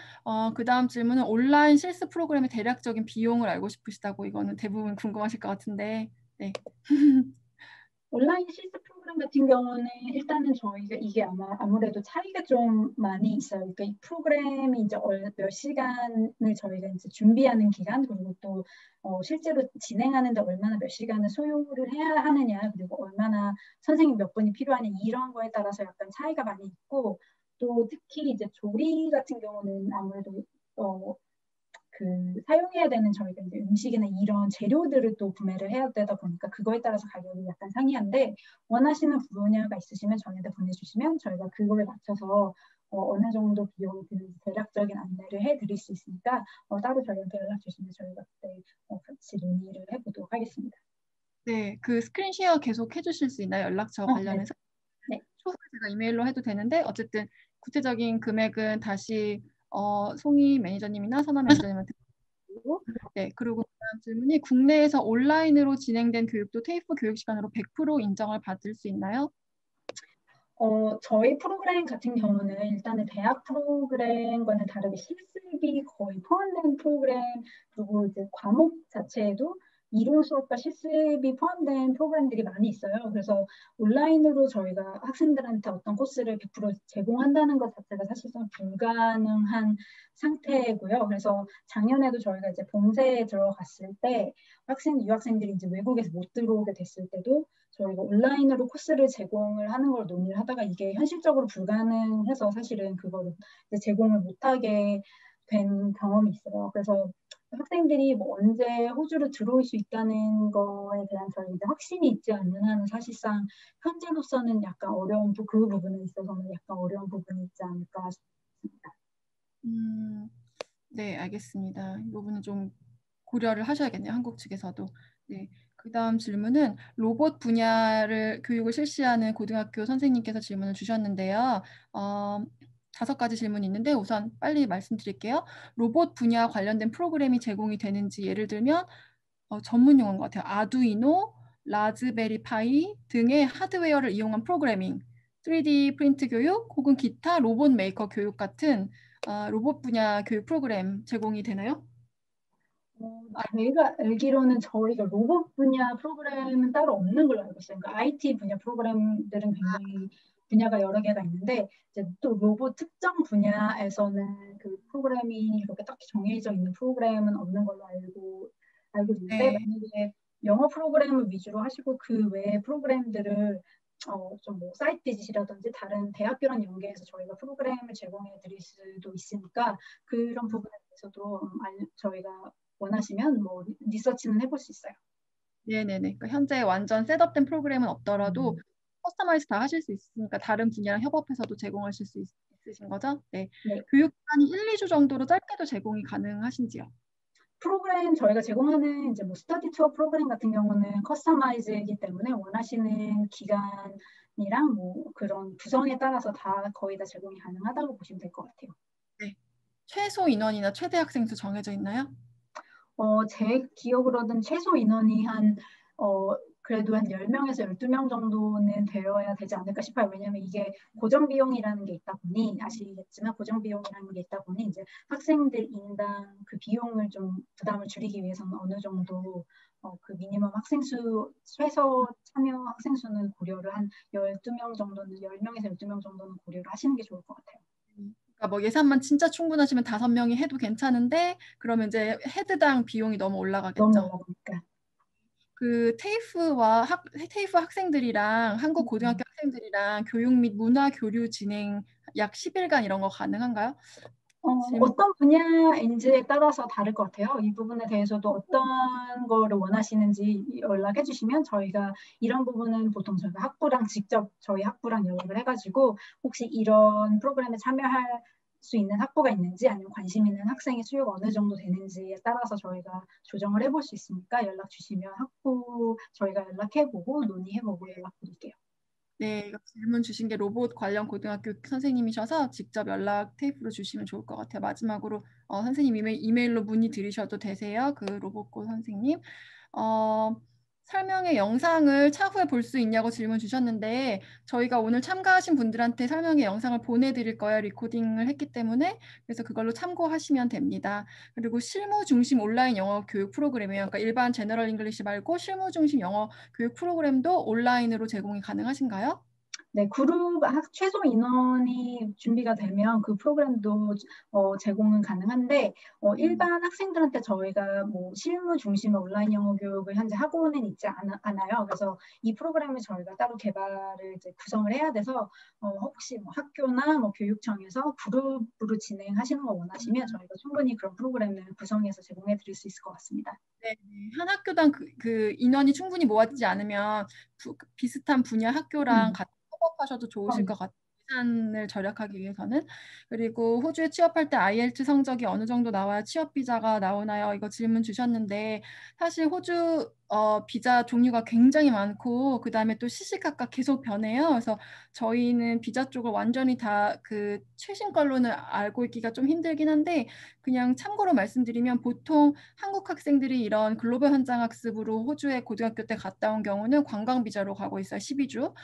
그 다음 질문은 온라인 실습 프로그램의 대략적인 비용을 알고 싶으시다고. 이거는 대부분 궁금하실 것 같은데. 네. 온라인 실습 프로그램 같은 경우는 일단은 저희가 이게 아무래도 차이가 좀 많이 있어요. 그러니까 이 프로그램이 이제 몇 시간을 저희가 이제 준비하는 기간, 그리고 또 실제로 진행하는데 얼마나 몇 시간을 소요를 해야 하느냐, 그리고 얼마나 선생님 몇 분이 필요하냐, 이런 거에 따라서 약간 차이가 많이 있고, 또 특히 이제 조리 같은 경우는 아무래도 사용해야 되는 저희가 이제 음식이나 이런 재료들을 또 구매를 해야 되다 보니까 그거에 따라서 가격이 약간 상이한데, 원하시는 분야가 있으시면 저희한테 보내주시면 저희가 그거에 맞춰서 어느 정도 비용이 드는지 대략적인 안내를 해드릴 수 있으니까 따로 저희한테 연락 주시면 저희가 그때 같이 논의를 해보도록 하겠습니다. 네, 그 스크린 쉐어 계속 해주실 수 있나요? 연락처 관련해서? 네. 초에 제가 이메일로 해도 되는데 어쨌든 구체적인 금액은 다시 송희 매니저님이나 선아 매니저님한테 드리고, 네, 그리고 다음 질문이 국내에서 온라인으로 진행된 교육도 테이프 교육 시간으로 100% 인정을 받을 수 있나요? 저희 프로그램 같은 경우는 일단은 대학 프로그램과는 다르게 실습이 거의 포함된 프로그램, 그리고 이제 과목 자체에도 이론 수업과 실습이 포함된 프로그램들이 많이 있어요. 그래서 온라인으로 저희가 학생들한테 어떤 코스를 100% 제공한다는 것 자체가 사실상 불가능한 상태고요. 그래서 작년에도 저희가 이제 봉쇄에 들어갔을 때 유학생들이 이제 외국에서 못 들어오게 됐을 때도 저희가 온라인으로 코스를 제공을 하는 걸 논의를 하다가 이게 현실적으로 불가능해서 사실은 그거를 이제 제공을 못하게 된 경험이 있어요. 그래서 학생들이 뭐 언제 호주로 들어올 수 있다는 거에 대한 저희 이제 확신이 있지 않는 한은 사실상 현재로서는 약간 어려운 그 부분에 있어서는 약간 어려운 부분이 있지 않을까 싶습니다. 네, 알겠습니다. 이 부분은 좀 고려를 하셔야겠네요. 한국 측에서도. 네. 그 다음 질문은 로봇 분야를 교육을 실시하는 고등학교 선생님께서 질문을 주셨는데요. 5가지 질문이 있는데 우선 빨리 말씀드릴게요. 로봇 분야 관련된 프로그램이 제공이 되는지, 예를 들면 전문 용어인 것 같아요. 아두이노, 라즈베리 파이 등의 하드웨어를 이용한 프로그래밍, 3D 프린트 교육 혹은 기타 로봇 메이커 교육 같은 로봇 분야 교육 프로그램 제공이 되나요? 저희가 알기로는 저희가 로봇 분야 프로그램은 따로 없는 걸로 알고 있어요. 그러니까 IT 분야 프로그램들은 굉장히 분야가 여러 개가 있는데 이제 또 로봇 특정 분야에서는 그 프로그램이 그렇게 딱히 정해져 있는 프로그램은 없는 걸로 알고 있는데, 네. 만약에 영어 프로그램을 위주로 하시고 그 외의 프로그램들을 좀 뭐 사이트 비짓이라든지 다른 대학교랑 연계해서 저희가 프로그램을 제공해 드릴 수도 있으니까 그런 부분에 대해서도 저희가 원하시면 뭐 리서치는 해볼 수 있어요. 네네네. 그러니까 현재 완전 셋업된 프로그램은 없더라도 커스터마이즈 다 하실 수 있으니까 다른 분야랑 협업해서도 제공하실 수 있으신 거죠? 네. 네. 교육 기간이 1-2주 정도로 짧게도 제공이 가능하신지요? 프로그램 저희가 제공하는 이제 뭐 스터디 투어 프로그램 같은 경우는 커스터마이즈이기 때문에 원하시는 기간이랑 뭐 그런 구성에 따라서 다 거의 다 제공이 가능하다고 보시면 될 것 같아요. 네. 최소 인원이나 최대 학생 수 정해져 있나요? 제 기억으로는 최소 인원이 그래도 한 10명에서 12명 정도는 되어야 되지 않을까 싶어요. 왜냐하면 이게 고정 비용이라는 게 있다 보니, 아시겠지만 고정 비용이라는 게 있다 보니 이제 학생들 인당 그 비용을 좀 부담을 줄이기 위해서는 어느 정도 그 미니멈 학생 수, 최소 참여 학생 수는 고려를 한 12명 정도는, 10명에서 12명 정도는 고려를 하시는 게 좋을 것 같아요. 그러니까 뭐 예산만 진짜 충분하시면 5명이 해도 괜찮은데 그러면 이제 헤드당 비용이 너무 올라가겠죠. 너무 올라가니까. 그 테이프 학생들이랑 한국 고등학교 학생들이랑 교육 및 문화 교류 진행 약 10일간 이런 거 가능한가요? 어떤 분야인지에 따라서 다를 것 같아요. 이 부분에 대해서도 어떤 거를 원하시는지 연락해 주시면 저희가 이런 부분은 보통 저희가 저희 학부랑 연락을 해가지고 혹시 이런 프로그램에 참여할 수 있는 학부가 있는지 아니면 관심 있는 학생의 수요가 어느 정도 되는지에 따라서 저희가 조정을 해볼 수 있으니까 연락 주시면 학부 저희가 연락해보고 논의해보고 연락드릴게요. 네, 이거 질문 주신 게 로봇 관련 고등학교 선생님이셔서 직접 연락 테이프로 주시면 좋을 것 같아요. 마지막으로 선생님 이메일로 문의 드리셔도 되세요. 그 로봇고 선생님. 설명회 영상을 차후에 볼 수 있냐고 질문 주셨는데 저희가 오늘 참가하신 분들한테 설명회 영상을 보내드릴 거예요. 리코딩을 했기 때문에. 그래서 그걸로 참고하시면 됩니다. 그리고 실무 중심 온라인 영어 교육 프로그램이에요. 그러니까 일반 제너럴 잉글리시 말고 실무 중심 영어 교육 프로그램도 온라인으로 제공이 가능하신가요? 네, 그룹 최소 인원이 준비가 되면 그 프로그램도 제공은 가능한데 일반 학생들한테 저희가 뭐 실무 중심의 온라인 영어 교육을 현재 하고는 있지 않아요. 그래서 이 프로그램을 저희가 따로 개발을 이제 구성을 해야 돼서 혹시 뭐 학교나 뭐 교육청에서 그룹으로 진행하시는 거 원하시면 저희가 충분히 그런 프로그램을 구성해서 제공해 드릴 수 있을 것 같습니다. 네, 한 학교당 그 인원이 충분히 모아지지 않으면 비슷한 분야 학교랑 같이 협업하셔도 좋으실 것 같아요. 예산을 절약하기 위해서는. 그리고 호주에 취업할 때 IELTS 성적이 어느 정도 나와야 취업 비자가 나오나요? 이거 질문 주셨는데 사실 호주 비자 종류가 굉장히 많고 그 다음에 또 시시각각 계속 변해요. 그래서 저희는 비자 쪽을 완전히 다 그 최신 걸로는 알고 있기가 좀 힘들긴 한데 그냥 참고로 말씀드리면 보통 한국 학생들이 이런 글로벌 현장 학습으로 호주에 고등학교 때 갔다 온 경우는 관광 비자로 가고 있어요. 12주.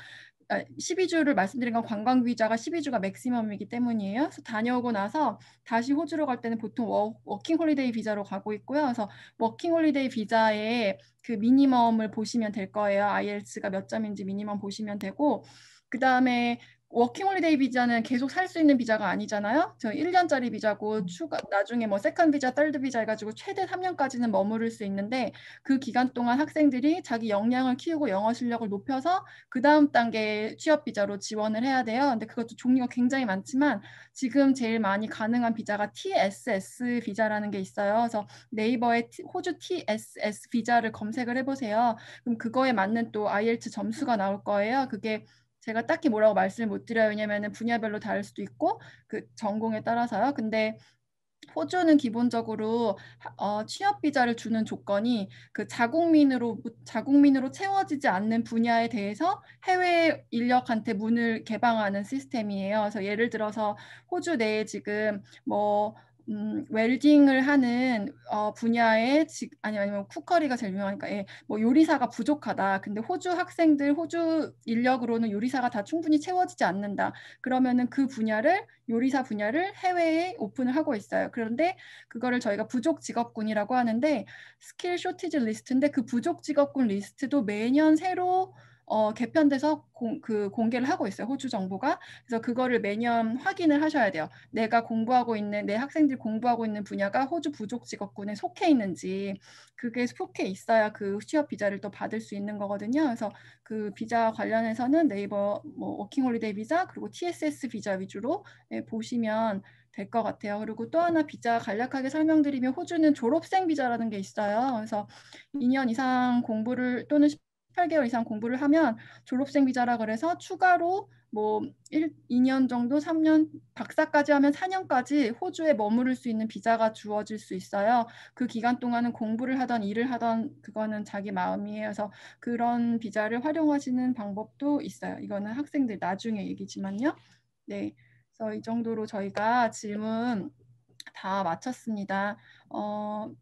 12주를 말씀드린 건 관광 비자가 12주가 맥시멈이기 때문이에요. 그래서 다녀오고 나서 다시 호주로 갈 때는 보통 워킹 홀리데이 비자로 가고 있고요. 그래서 워킹 홀리데이 비자에 그 미니멈을 보시면 될 거예요. IELTS가 몇 점인지 미니멈 보시면 되고 그 다음에 워킹 홀리데이 비자는 계속 살 수 있는 비자가 아니잖아요. 저 1년짜리 비자고 나중에 뭐 세컨 비자, 떨드 비자 해가지고 최대 3년까지는 머무를 수 있는데 그 기간 동안 학생들이 자기 역량을 키우고 영어 실력을 높여서 그 다음 단계 취업 비자로 지원을 해야 돼요. 근데 그것도 종류가 굉장히 많지만 지금 제일 많이 가능한 비자가 TSS 비자라는 게 있어요. 그래서 네이버에 호주 TSS 비자를 검색을 해보세요. 그럼 그거에 맞는 또 IELTS 점수가 나올 거예요. 그게 제가 딱히 뭐라고 말씀을 못 드려요. 왜냐면은 분야별로 다를 수도 있고 그 전공에 따라서요. 근데 호주는 기본적으로 취업 비자를 주는 조건이 그 자국민으로 채워지지 않는 분야에 대해서 해외 인력한테 문을 개방하는 시스템이에요. 그래서 예를 들어서 호주 내에 지금 뭐 웰딩을 하는 분야에 아니면 쿠커리가 제일 유명하니까 뭐 요리사가 부족하다. 근데 호주 인력으로는 요리사가 다 충분히 채워지지 않는다. 그러면은 그 요리사 분야를 해외에 오픈을 하고 있어요. 그런데 그거를 저희가 부족 직업군이라고 하는데 스킬 쇼티지 리스트인데 그 부족 직업군 리스트도 매년 새로 개편돼서 공개를 하고 있어요. 호주 정부가. 그래서 그거를 매년 확인을 하셔야 돼요. 내 학생들이 공부하고 있는 분야가 호주 부족 직업군에 속해 있는지 그게 속해 있어야 그 취업 비자를 또 받을 수 있는 거거든요. 그래서 그 비자 관련해서는 네이버 뭐 워킹 홀리데이 비자 그리고 TSS 비자 위주로 보시면 될 것 같아요. 그리고 또 하나 비자 간략하게 설명드리면 호주는 졸업생 비자라는 게 있어요. 그래서 2년 이상 공부를 또는 18개월 이상 공부를 하면 졸업생 비자라 그래서 추가로 뭐 2년 정도 3년 박사까지 하면 4년까지 호주에 머무를 수 있는 비자가 주어질 수 있어요. 그 기간 동안은 공부를 하던 일을 하던 그거는 자기 마음이에요. 그래서 그런 비자를 활용하시는 방법도 있어요. 이거는 학생들 나중에 얘기지만요. 네, 그래서 이 정도로 저희가 질문 다 마쳤습니다.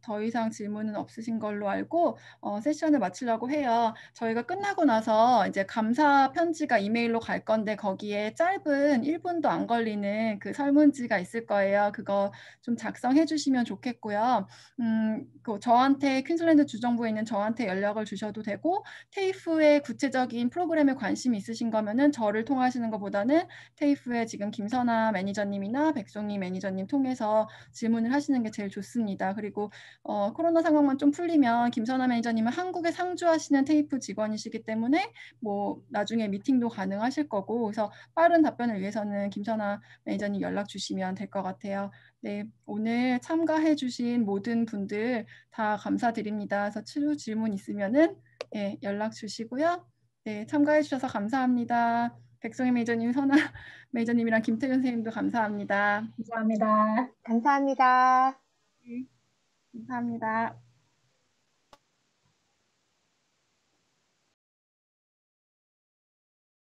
더 이상 질문은 없으신 걸로 알고 세션을 마치려고 해요. 저희가 끝나고 나서 이제 감사 편지가 이메일로 갈 건데 거기에 짧은 1분도 안 걸리는 그 설문지가 있을 거예요. 그거 좀 작성해 주시면 좋겠고요. 저한테 퀸즐랜드 주정부에 있는 저한테 연락을 주셔도 되고 테이프의 구체적인 프로그램에 관심이 있으신 거면은 저를 통하시는 것보다는 테이프의 지금 김선아 매니저님이나 백송이 매니저님 통해서 질문을 하시는 게 제일 좋습니다. 그리고 코로나 상황만 좀 풀리면 김선아 매니저님은 한국에 상주하시는 테이프 직원이시기 때문에 뭐 나중에 미팅도 가능하실 거고 그래서 빠른 답변을 위해서는 김선아 매니저님 연락 주시면 될 것 같아요. 네, 오늘 참가해 주신 모든 분들 다 감사드립니다. 그래서 추후 질문 있으면은 연락 주시고요. 네, 참가해 주셔서 감사합니다. 백송희 메이저님, 선아 메이저님이랑 김태균 선생님도 감사합니다. 감사합니다. 감사합니다. 감사합니다.